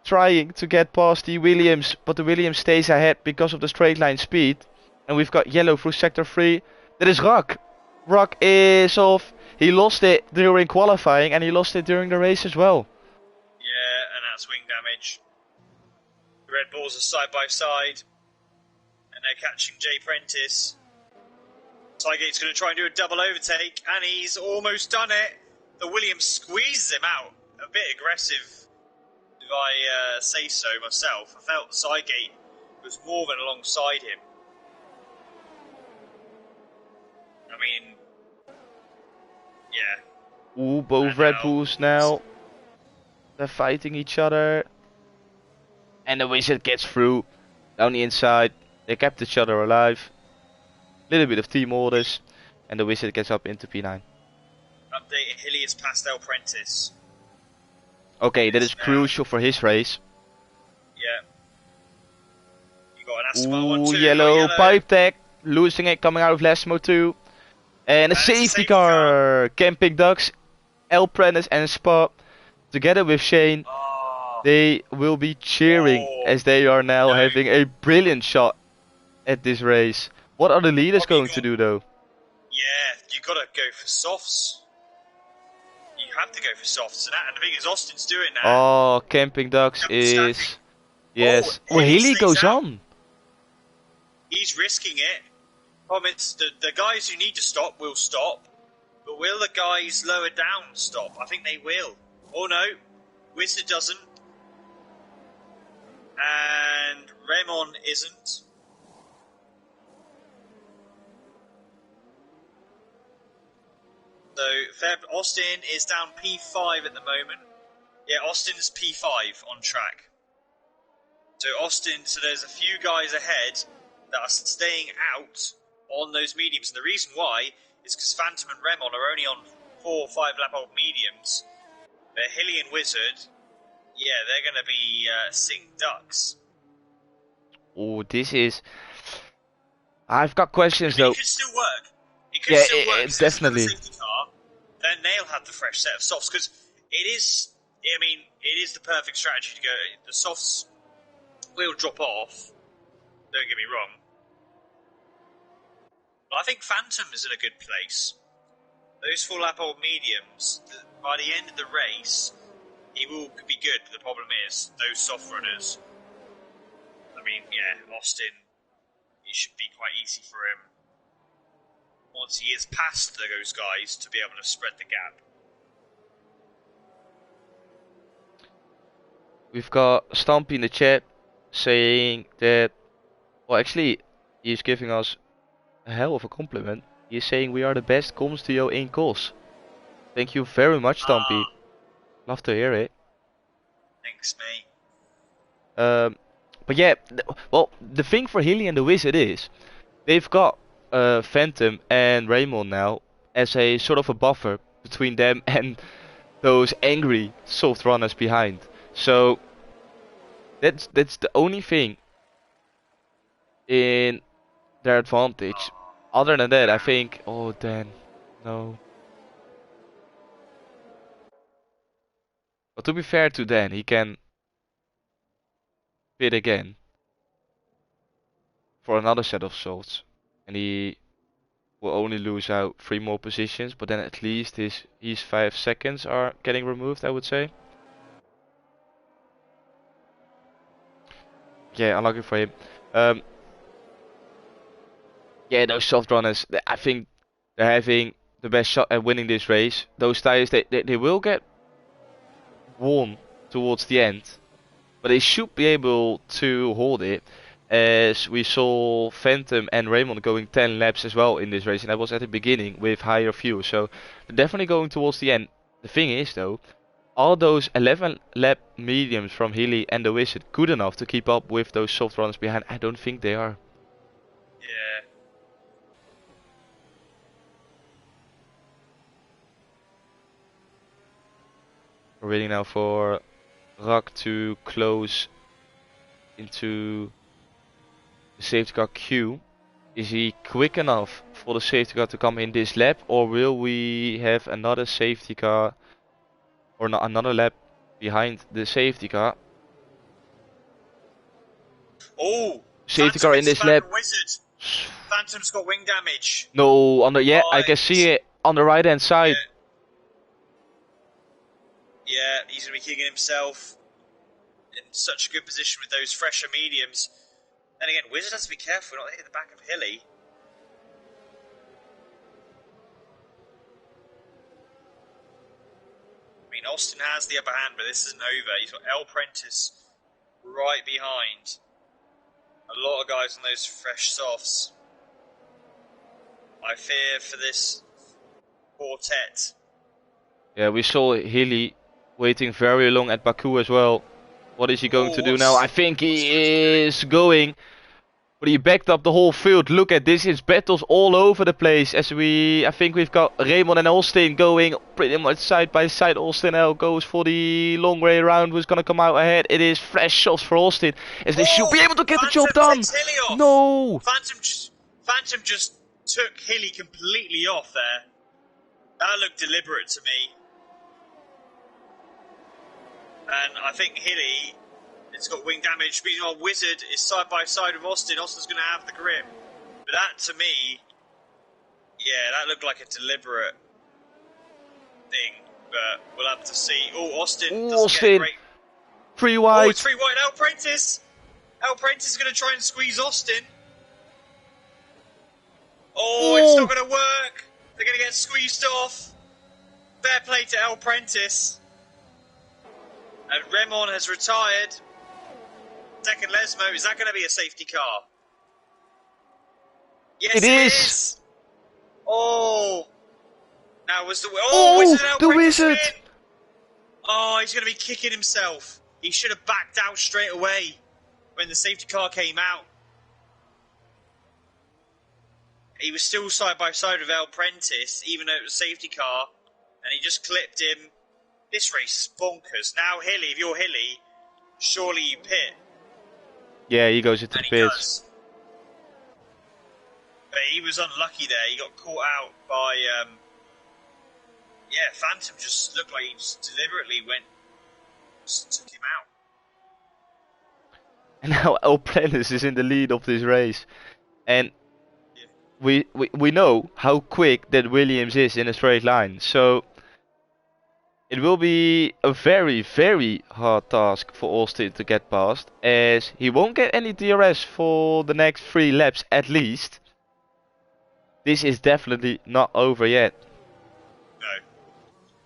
trying to get past the Williams, but the Williams stays ahead because of the straight line speed. And we've got yellow through sector 3. That is Rock. Rock is off. He lost it during qualifying and he lost it during the race as well. Yeah, and that's wing damage. The Red Bulls are side by side, and they're catching Jay Prentice. Tygate's going to try and do a double overtake, and he's almost done it. The Williams squeezes him out. A bit aggressive, if I say so myself. I felt Sygate was more than alongside him. I mean, yeah. Ooh, both Red Bulls now. They're fighting each other. And the Wizard gets through. Down the inside. They kept each other alive. Little bit of team orders. And the Wizard gets up into P9. Update, Hilly is past El Prentice. Okay, that is crucial for his race. Yeah. You got an Aston Ooh, yellow pipe tech. Losing it, coming out of Lesmo 2. And a safety car. Camping Ducks, El Prentice and Spot. Together with Shane. They will be cheering as they are now having a brilliant shot at this race. What are the leaders going to do though? Yeah, you gotta go for softs. You have to go for softs, and the thing is, Austin's doing that. Oh, Camping Ducks is... Yes. Oh, Haley goes on. He's risking it. Problem is, the guys who need to stop will stop. But will the guys lower down stop? I think they will. Oh no, Wizard doesn't. And Raymond isn't. So Austin is down P5 at the moment. Yeah, Austin's P5 on track. So there's a few guys ahead that are staying out on those mediums. And the reason why is because Phantom and Raymond are only on 4 or 5 lap old mediums. But Hilly and Wizard, yeah, they're going to be sing ducks. Oh, this is... I've got questions though. It could still work. It could still work. It definitely. Safety car, then they'll have the fresh set of softs because it is the perfect strategy to go. The softs will drop off. Don't get me wrong. But I think Phantom is in a good place. Those full lap old mediums, by the end of the race, he will be good. But the problem is, those soft runners. I mean, yeah, Austin, it should be quite easy for him once he is past those guys to be able to spread the gap. We've got Stampy in the chat saying that, well, actually, he's giving us a hell of a compliment. He's saying we are the best comms duo in COS. Thank you very much, Stampy. Love to hear it. Thanks, mate. But yeah, well, the thing for Hilly and the Wizard is they've got Phantom and Raymond now as a sort of a buffer between them and those angry soft runners behind. So that's the only thing in their advantage. Other than that, I think, oh Dan, no. But to be fair to Dan, he can bid again for another set of salts, and he will only lose out 3 more positions, but then at least his 5 seconds are getting removed, I would say. Yeah, unlucky for him. Yeah, those soft runners, I think they're having the best shot at winning this race. Those tires, they will get worn towards the end, but they should be able to hold it, as we saw Phantom and Raymond going 10 laps as well in this race, and that was at the beginning with higher fuel, so they're definitely going towards the end. The thing is though, are those 11 lap mediums from Healy and the Wizard good enough to keep up with those soft runners behind? I don't think they are. Yeah. We're waiting now for Rak to close into the safety car queue. Is he quick enough for the safety car to come in this lap, or will we have another safety car or another lap behind the safety car? Oh, Safety car in this lap. Wizard. Phantom's got wing damage. No, on the Right. I can see it on the right hand side. Yeah, he's going to be kicking himself in such a good position with those fresher mediums. Then again, Wizard has to be careful not to hit the back of Hilly. I mean, Austin has the upper hand, but this isn't over. He's got El Prentice right behind. A lot of guys on those fresh softs. I fear for this quartet. Yeah, we saw Hilly waiting very long at Baku as well. What is he going to do now? I think he is going, but he backed up the whole field. Look at this, it's battles all over the place. As I think we've got Raymond and Austin going pretty much side by side. Austin now goes for the long way around. Who's gonna come out ahead? It is fresh shots for Austin, as they should be able to get the job done. No! Phantom just took Hilly completely off there. That looked deliberate to me. And I think Hilly has got wing damage. Meanwhile, Wizard is side by side with Austin. Austin's going to have the grip. But that, to me, yeah, that looked like a deliberate thing. But we'll have to see. Oh, Austin doesn't get great. 3 wide. Oh, it's 3 wide. El Prentice. El Prentice is going to try and squeeze Austin. Oh, it's not going to work. They're going to get squeezed off. Fair play to El Prentice. And Raymond has retired. Second Lesmo, is that going to be a safety car? Yes, it is. Oh. Now was the... Oh, Wizard El the Wizard. Win. Oh, he's going to be kicking himself. He should have backed out straight away when the safety car came out. He was still side by side with El Prentice, even though it was a safety car, and he just clipped him. This race is bonkers. Now Hilly, if you're Hilly, surely you pit. Yeah, he goes into the pits. But he was unlucky there. He got caught out by... yeah, Phantom just looked like he just deliberately took him out. And now El Prentice is in the lead of this race. And we know how quick that Williams is in a straight line. So it will be a very, very hard task for Austin to get past, as he won't get any DRS for the next 3 laps at least. This is definitely not over yet. No.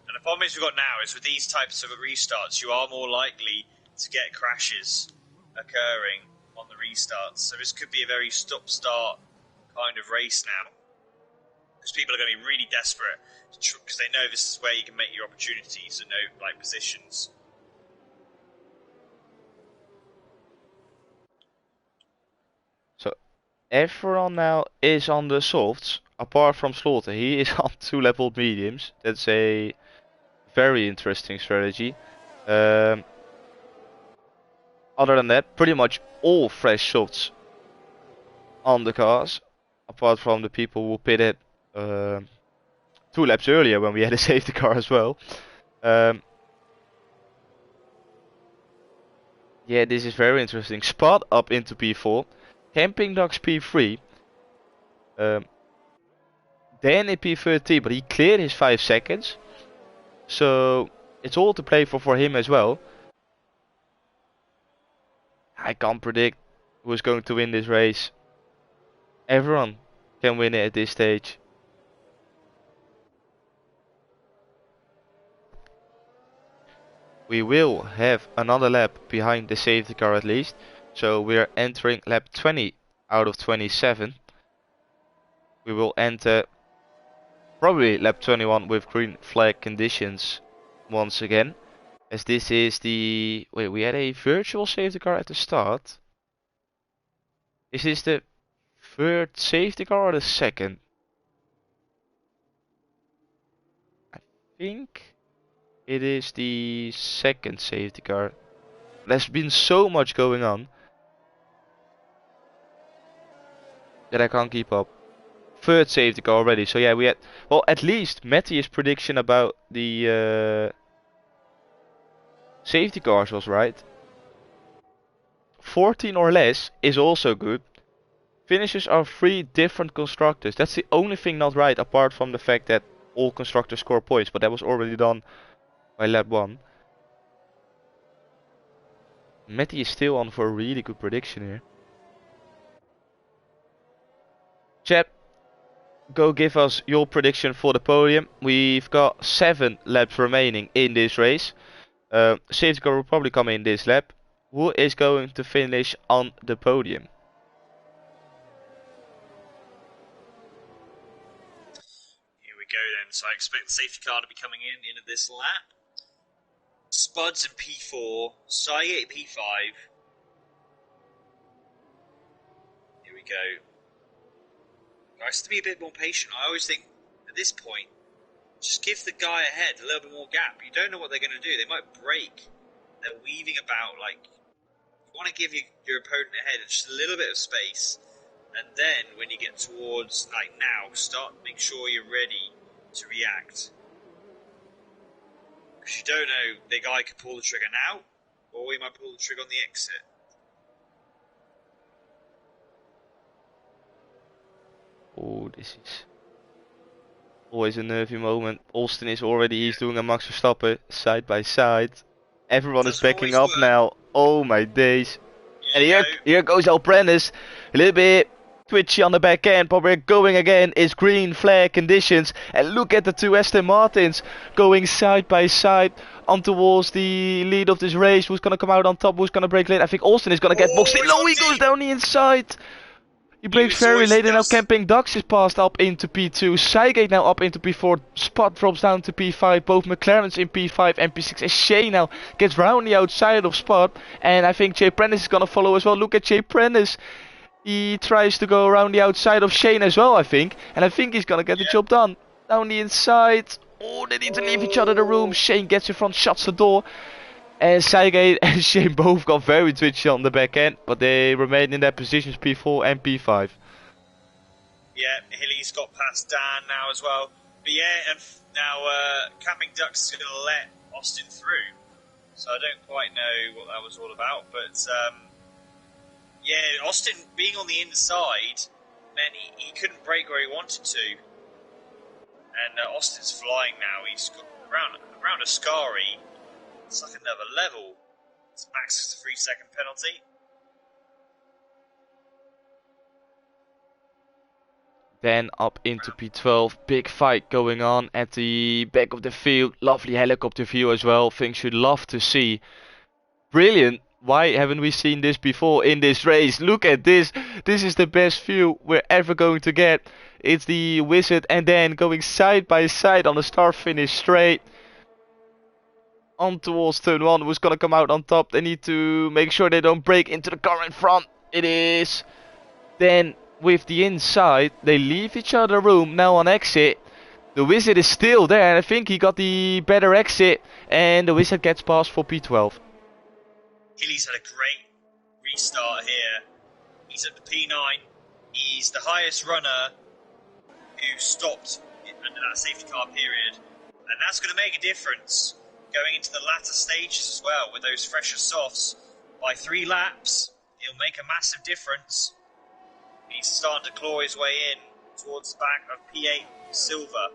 And the problem we've got now is with these types of restarts, you are more likely to get crashes occurring on the restarts. So this could be a very stop-start kind of race now. Because people are going to be really desperate, because they know this is where you can make your opportunities and know, like, positions. So everyone now is on the softs, apart from Slaughter. He is on 2-level mediums. That's a very interesting strategy. Other than that, pretty much all fresh softs on the cars, apart from the people who pitted 2 laps earlier when we had a safety car as well. Yeah, this is very interesting. Spot up into P4, Camping Ducks P3, then in P13, but he cleared his 5 seconds, so it's all to play for him as well. I can't predict who's going to win this race. Everyone can win it at this stage. We will have another lap behind the safety car at least, so we're entering lap 20 out of 27. We will enter probably lap 21 with green flag conditions once again, as this is the... Wait, we had a virtual safety car at the start. Is this the 3rd safety car or the 2nd? I think it is the 2nd safety car. There's been so much going on that I can't keep up. 3rd safety car already, so yeah, we had... Well, at least Matty's prediction about the safety cars was right. 14 or less is also good. Finishes are 3 different constructors. That's the only thing not right, apart from the fact that all constructors score points, but that was already done by lap 1. Matty is still on for a really good prediction here. Chap, go give us your prediction for the podium. We've got 7 laps remaining in this race. Safety car will probably come in this lap. Who is going to finish on the podium? Here we go then. So I expect the safety car to be coming in at this lap. Spuds in P4, Cygate P5. Here we go. Guys, to be a bit more patient, I always think at this point, just give the guy ahead a little bit more gap. You don't know what they're going to do. They might break. They're weaving about. Like, you want to give your opponent ahead just a little bit of space. And then when you get towards, like now, make sure you're ready to react. Because you don't know, the guy could pull the trigger now, or he might pull the trigger on the exit. Oh, this is always a nervy moment. Austin is already, he's doing a Max Verstappen side by side. Everyone is backing up now. Oh my days. Yeah, and here goes Alprentice. A little bit twitchy on the back end, but we're going again. It's green flag conditions. And look at the 2 Aston Martins going side by side on towards the lead of this race. Who's going to come out on top? Who's going to break late? I think Austin is going to get boxed in. No, he goes down the inside. He breaks very late, and now Camping Ducks is passed up into P2. Cygate now up into P4. Spot drops down to P5. Both McLaren's in P5 and P6. And Shea now gets round the outside of Spot. And I think Jay Prentice is going to follow as well. Look at Jay Prentice. He tries to go around the outside of Shane as well, I think. And I think he's going to get the job done. Down the inside. Oh, they need to leave each other the room. Shane gets in front, shuts the door. And Cygate and Shane both got very twitchy on the back end, but they remain in their positions P4 and P5. Yeah, Hilly's got past Dan now as well. But yeah, and now Camping Ducks is going to let Austin through. So I don't quite know what that was all about. But yeah, Austin being on the inside he couldn't break where he wanted to. And Austin's flying now. He's got around Ascari. It's like another level. It's max 3-second penalty. Then up into P12, big fight going on at the back of the field. Lovely helicopter view as well. Things you'd love to see. Brilliant. Why haven't we seen this before in this race? Look at this. This is the best view we're ever going to get. It's the Wizard and then going side by side on the start finish straight. On towards turn 1. Who's going to come out on top? They need to make sure they don't break into the car in front. It is. Then with the inside, they leave each other room. Now on exit, the Wizard is still there, and I think he got the better exit, and the Wizard gets past for P12. Hilly's had a great restart here. He's at the P9. He's the highest runner who stopped under that safety car period, and that's going to make a difference going into the latter stages as well with those fresher softs. By 3 laps, it'll make a massive difference. He's starting to claw his way in towards the back of P8 Silver.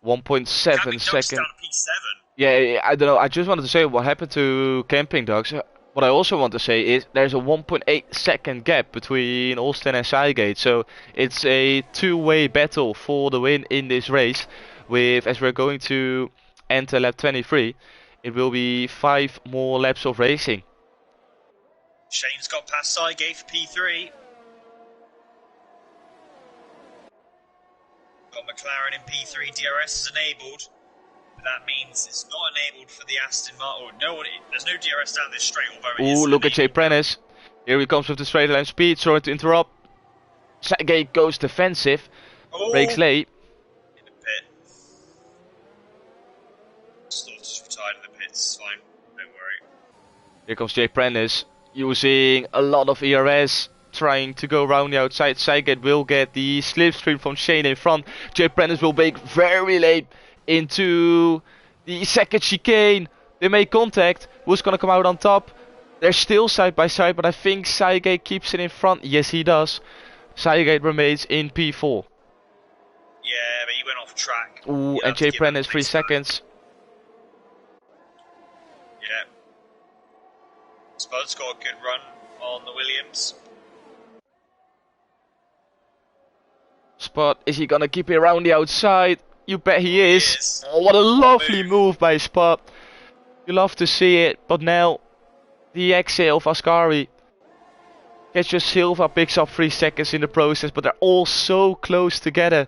1.7 seconds. Down to P7. Yeah, I don't know. I just wanted to say what happened to Camping Dogs. What I also want to say is there's a 1.8 second gap between Austin and Sygate. So it's a two-way battle for the win in this race. With, as we're going to enter lap 23, it will be 5 more laps of racing. Shane's got past Sygate for P3. Got McLaren in P3. DRS is enabled. But that means it's not enabled for the Aston Martin. There's no DRS down this straight, although it is. Ooh, look at Jay Prentice. Here he comes with the straight line speed. Sorry to interrupt. Sygate goes defensive. Breaks late. In the pit. Slaughter's retired in the pits. It's fine. Don't worry. Here comes Jay Prentice. Using a lot of ERS, trying to go around the outside. Sygate will get the slipstream from Shane in front. Jay Prentice will break very late into the second chicane. They make contact. Who's gonna come out on top? They're still side by side, but I think Sygate keeps it in front. Yes, he does. Sygate remains in P4. Yeah, but he went off track. Ooh, and Jay Prentice 3 seconds. Yeah. Spud's got a good run on the Williams. Spud, is he gonna keep it around the outside? You bet he is. Oh, what a lovely move by Spud. You love to see it, but now the exit of Ascari. Ketcher Silva picks up 3 seconds in the process, but they're all so close together.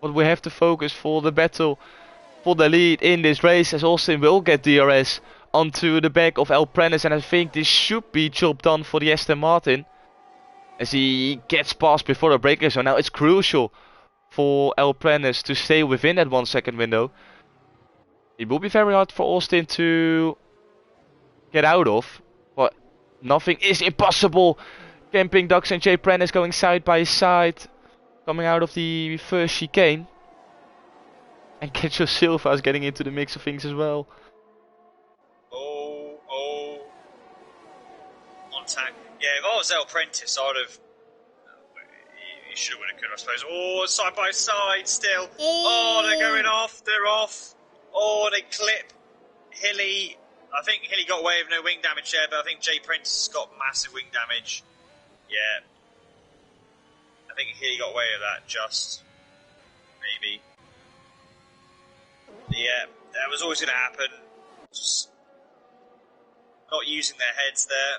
But we have to focus for the battle for the lead in this race, as Austin will get DRS onto the back of El Prentice, and I think this should be job done for the Aston Martin as he gets past before the break. So now it's crucial for El Prentice to stay within that 1 second window. It will be very hard for Austin to get out of, but nothing is impossible. Camping Ducks and Jay Prentice going side by side, coming out of the first chicane. And Ketcher Silva is getting into the mix of things as well. Contact. Yeah, if I was El Prentice, I would have. You should have, could, I suppose. Oh, side by side still. Oh, they're going off. They're off. Oh, they clip Hilly. I think Hilly got away with no wing damage there, but I think Jay Prentice has got massive wing damage. Yeah. I think Hilly got away with that, just. Maybe. Yeah, that was always going to happen. Just not using their heads there.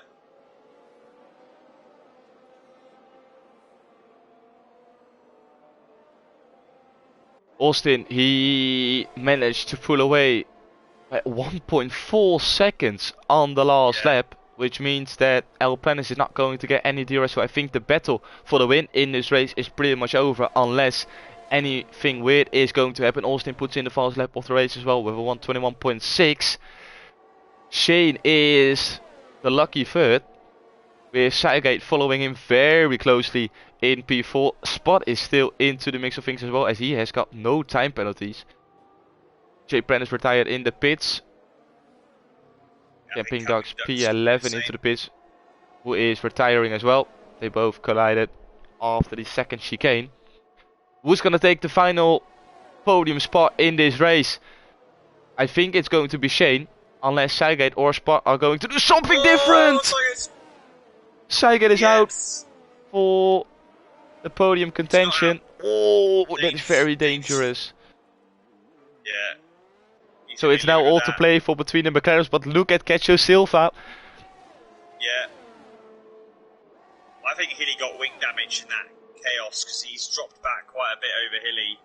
Austin, he managed to pull away at 1.4 seconds on the last lap, which means that El Prentice is not going to get any DRS. So I think the battle for the win in this race is pretty much over, unless anything weird is going to happen. Austin puts in the fast lap of the race as well with a 121.6. Shane is the lucky third, with Sygate following him very closely in P4. Spot is still into the mix of things as well, as he has got no time penalties. Jay Prentice retired in the pits. Camping Dogs P11 into the pits. who is retiring as well. They both collided after the second chicane. Who's gonna take the final podium spot in this race? I think it's going to be Shane, unless Seigate or Spot are going to do something different. Seigate is out for the podium contention. Oh, that is very dangerous. Yeah. So it's now all to play for between the McLarens, but look at Cacho Silva. Yeah. I think Hilly got wing damage in that chaos because he's dropped back quite a bit over Hilly.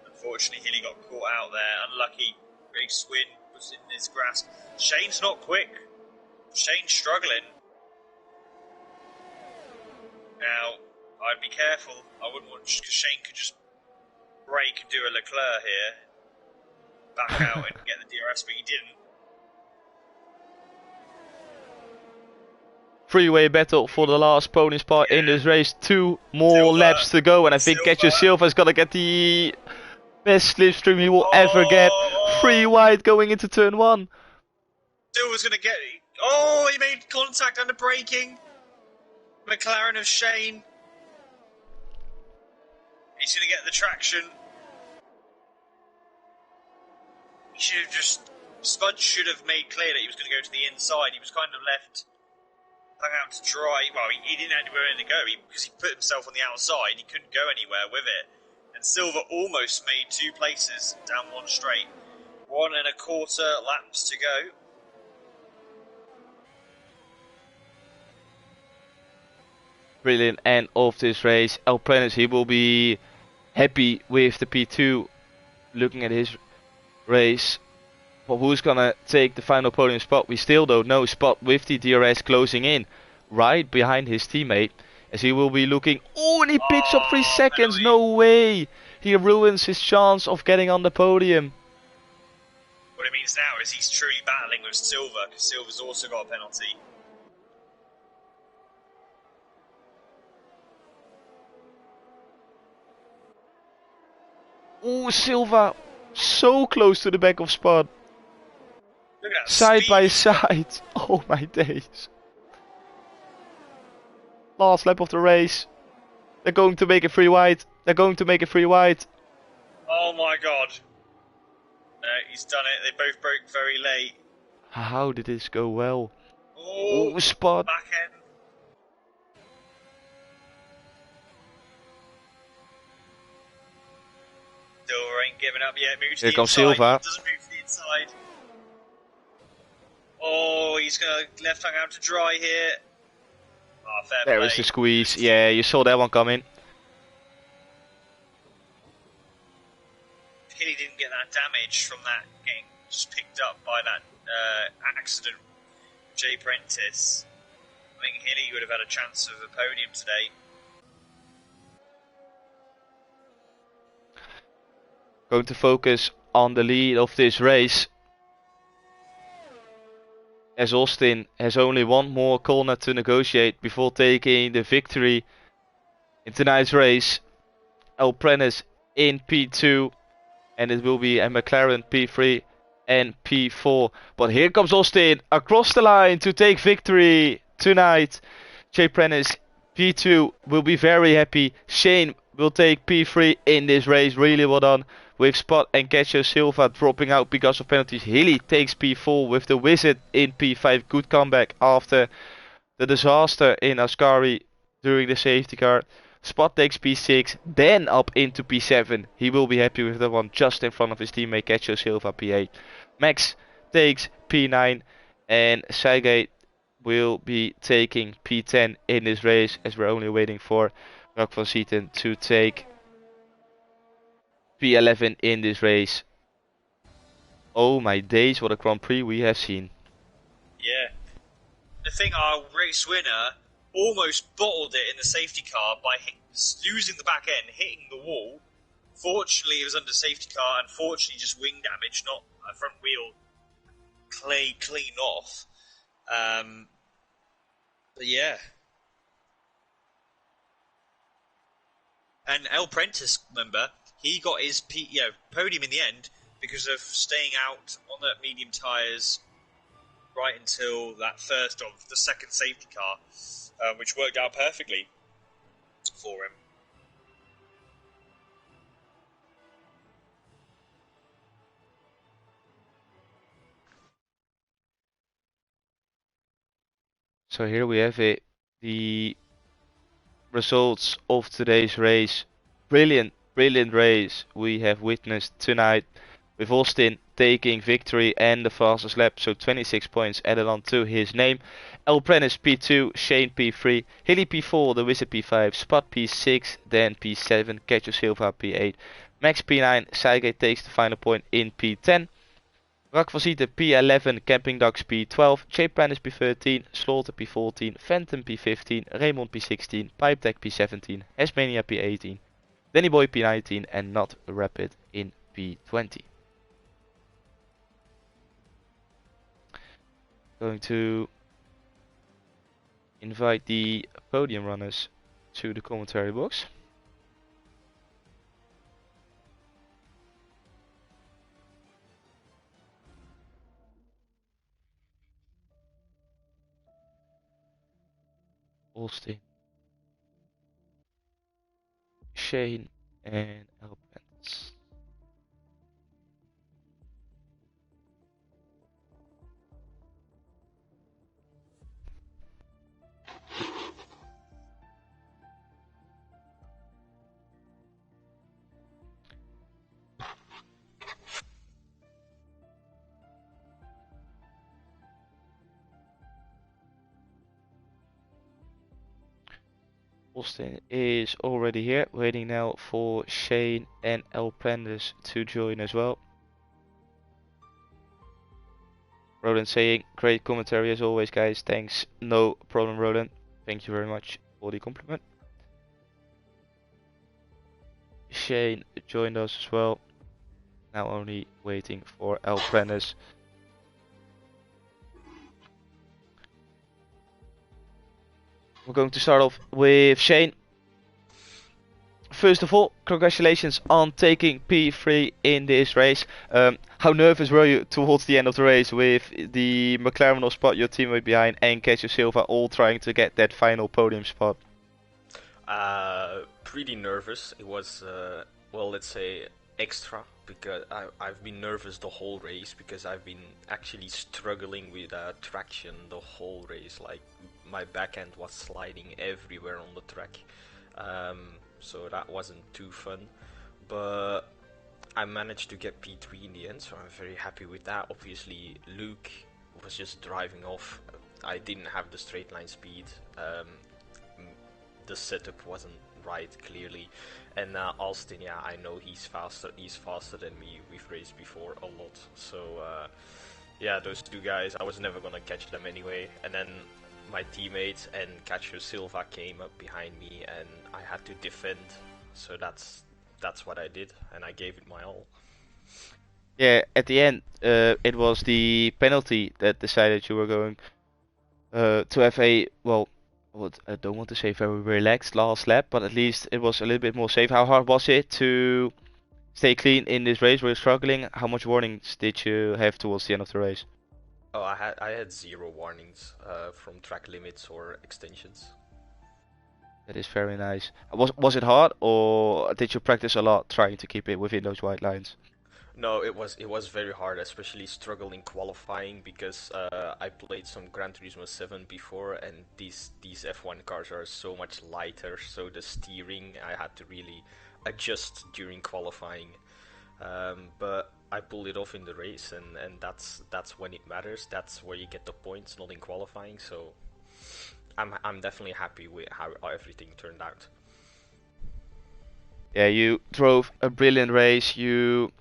Unfortunately, Hilly got caught out there. Unlucky. Race win was in his grasp. Shane's not quick. Shane's struggling. Now, I'd be careful. I wouldn't want, because Shane could just brake and do a Leclerc here. Back out and get the DRS, but he didn't. Freeway battle for the last podium spot in this race. 2 more laps to go, and I think Cacho Silva's gonna get the best slipstream he will ever get. 3 wide going into turn 1. Silva's gonna get. Oh, he made contact under braking. McLaren of Shane. He's gonna get the traction. He should have just. Spud should have made clear that he was going to go to the inside. He was kind of left, hung out to dry. Well, he didn't have anywhere to go because he put himself on the outside. He couldn't go anywhere with it. And Silva almost made 2 places down one straight. 1 1/4 laps to go. Brilliant end of this race. El Prenis, he will be happy with the P2 looking at his race. But who's gonna take the final podium spot? We still don't know. Spot with the DRS closing in right behind his teammate as he will be looking. Oh, and he picks up 3 seconds. Penalty. No way. He ruins his chance of getting on the podium. What it means now is he's truly battling with Silva because Silva's also got a penalty. Oh, Silva so close to the back of Spot. Look at that Side speed. by side. Oh my days. Last lap of the race. They're going to make it 3 wide. They're going to make it 3 wide. Oh my god. No, he's done it. They both broke very late. How did this go well? Oh, Oh, Spot. back end. Silva ain't giving up yet. Moves to Here the comes inside. Silva. He doesn't move to the inside. Oh, he's going to left hang out to dry here. Oh, fair There play. is the squeeze. Yeah, you saw that one coming. Hilly didn't get that damage from that getting just picked up by that accident. Jay Prentice. I think Hilly would have had a chance of a podium today. Going to focus on the lead of this race. As Austin has only 1 more corner to negotiate before taking the victory in tonight's race. El Prenis in P2. And it will be a McLaren P3 and P4. But here comes Austin across the line to take victory tonight. Jay Prentice P2 will be very happy. Shane will take P3 in this race. Really well done with Spot and Cacho Silva dropping out because of penalties. Hilly takes P4 with the Wizard in P5. Good comeback after the disaster in Ascari during the safety car. Spot takes P6, then up into P7. He will be happy with that one, just in front of his teammate Cacho Silva P8. Max takes P9 and Seigate will be taking P10 in this race as we're only waiting for Rock van Zieten to take P11 in this race. Oh my days, what a Grand Prix we have seen. Yeah. The thing, our race winner almost bottled it in the safety car by losing the back end, hitting the wall. Fortunately, it was under safety car, and fortunately, just wing damage, not a front wheel clean off. But yeah. And El Prentice, remember, he got his podium in the end because of staying out on the medium tyres right until that first of the second safety car, which worked out perfectly for him. So here we have it, the results of today's race. Brilliant, brilliant race we have witnessed tonight, with Austin taking victory and the fastest lap, so 26 points added on to his name. El Prentice P2, Shane P3, Hilly P4, The Wizard P5, Spot P6, Dan P7, Cacho Silva P8, Max P9, Saigate takes the final point in P10. Rakvasite P11, Camping Ducks P12, Shape Prentice P13, Slaughter P14, Phantom P15, Raymond P16, Pipe Tech P17, Hesmania P18, Danny Boy P19 and Not Rapid in P20. Going to invite the podium runners to the commentary box. Austin, Shane and El Prentice. Austin is already here, waiting now for Shane and El Prentice to join as well. Roland saying, great commentary as always, guys. Thanks. No problem, Roland. Thank you very much for the compliment. Shane joined us as well. Now only waiting for El Prentice. We're going to start off with Shane. First of all, congratulations on taking P3 in this race. How nervous were you towards the end of the race with the McLaren or spot, your teammate behind, and Cacho Silva all trying to get that final podium spot? Pretty nervous. It was, well, let's say extra, because I've been nervous the whole race, because I've been actually struggling with traction the whole race. Like, my back end was sliding everywhere on the track. So that wasn't too fun, but I managed to get P3 in the end, so I'm very happy with that. Obviously, Luke was just driving off. I didn't have the straight line speed. The setup wasn't right, clearly. And Alston, yeah, I know he's faster. He's faster than me. We've raced before a lot. So yeah, those two guys, I was never gonna catch them anyway. And then my teammates and Cacho Silva came up behind me, and I had to defend. So that's what I did, and I gave it my all. Yeah, at the end, it was the penalty that decided you were going to have a, well, I don't want to say very relaxed last lap, but at least it was a little bit more safe. How hard was it to stay clean in this race? Were you struggling? How much warnings did you have towards the end of the race? Oh, I had 0 warnings from track limits or extensions. That is very nice. Was it hard, or did you practice a lot trying to keep it within those white lines? No, it was very hard, especially struggling qualifying, because I played some Gran Turismo 7 before, and these F1 cars are so much lighter, so the steering I had to really adjust during qualifying. But I pulled it off in the race, and that's when it matters. That's where you get the points, not in qualifying. So I'm definitely happy with how everything turned out. Yeah, you drove a brilliant race. You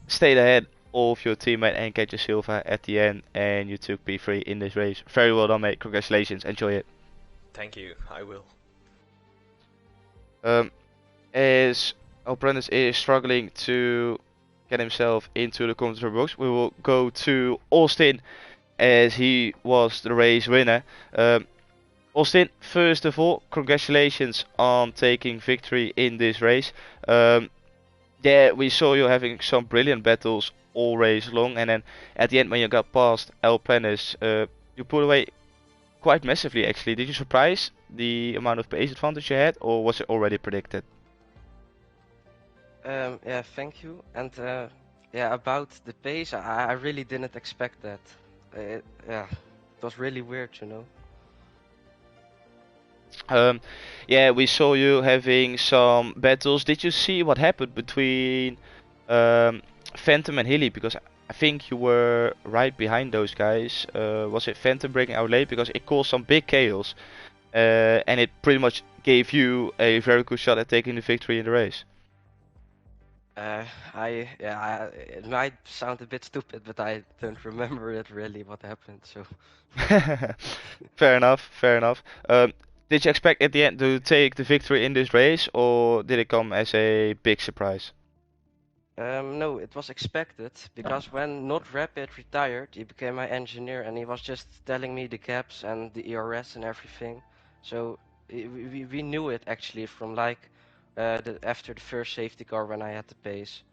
stayed ahead of your teammate and Cacho Silva at the end, and you took P3 in this race. Very well done, mate. Congratulations. Enjoy it. Thank you. I will. As Apprentice is struggling to get himself into the commentary box, we will go to Austin, as he was the race winner. Austin, first of all, congratulations on taking victory in this race. Yeah, we saw you having some brilliant battles all race long, and then at the end when you got past El Prenis, you pulled away quite massively actually. Did you surprise the amount of pace advantage you had, or was it already predicted? Yeah, thank you. And yeah, about the pace, I really didn't expect that. Yeah, it was really weird, you know. Um, yeah, we saw you having some battles. Did you see what happened between um, Phantom and Hilly? Because I think you were right behind those guys. Was it Phantom breaking out late? Because it caused some big chaos, and it pretty much gave you a very good shot at taking the victory in the race. It might sound a bit stupid, but I don't remember it really what happened. So, Fair enough, fair enough. Did you expect at the end to take the victory in this race, or did it come as a big surprise? no, it was expected because when Not Rapid retired, he became my engineer and he was just telling me the gaps and the ERS and everything. So we knew it actually from like after the first safety car when I had the pace.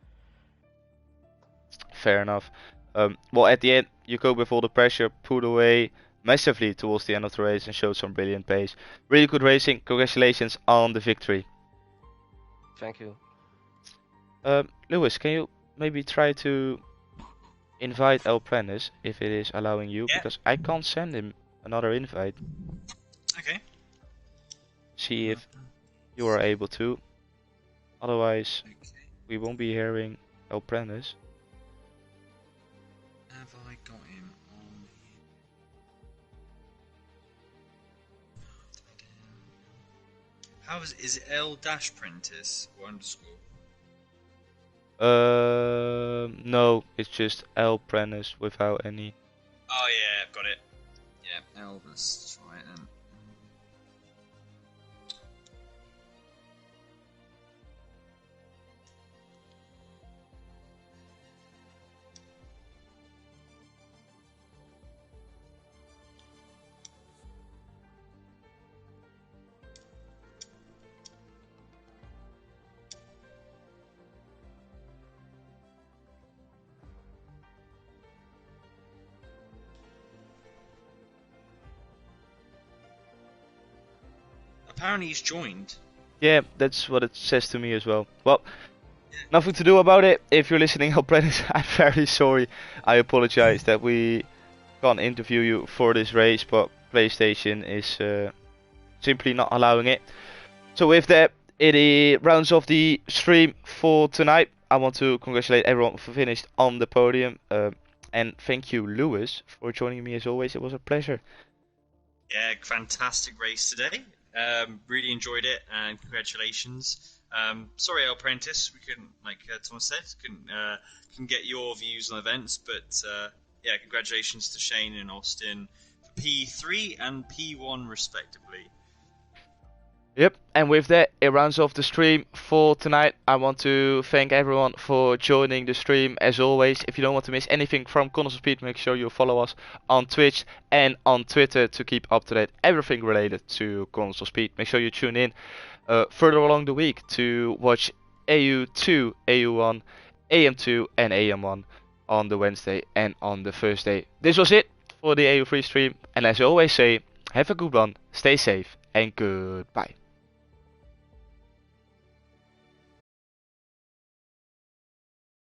Fair enough. Well, at the end, you cope with all the pressure, pulled away massively towards the end of the race, and showed some brilliant pace. Really good racing. Congratulations on the victory. Thank you. Lewis, can you maybe try to invite El Prentice if it is allowing you? Yeah. Because I can't send him another invite. Okay. See if you are able to. Otherwise, Okay. we won't be hearing El Prentice. Have I got him on here? How is it L dash Prentice or underscore? No, it's just El Prentice without any. Oh yeah, I've got it. Yeah, L. Let's try it then. Apparently he's joined. Yeah, that's what it says to me as well. Well, nothing to do about it. If you're listening, El Prentice, I'm very sorry. I apologize that we can't interview you for this race, but PlayStation is simply not allowing it. So with that, it rounds off the stream for tonight. I want to congratulate everyone for finished on the podium. And thank you, Lewis, for joining me as always. It was a pleasure. Yeah, fantastic race today. Really enjoyed it, and congratulations. Sorry, El Prentice, we couldn't, like Thomas said, couldn't get your views on events, but yeah, congratulations to Shane and Austin for P3 and P1 respectively. Yep, and with that, it rounds off the stream for tonight. I want to thank everyone for joining the stream. As always, if you don't want to miss anything from Corners of Speed, make sure you follow us on Twitch and on Twitter to keep up to date everything related to Corners of Speed. Make sure you tune in further along the week to watch AU2, AU1, AM2 and AM1 on the Wednesday and on the Thursday. This was it for the AU3 stream, and as I always say, have a good one, stay safe and goodbye.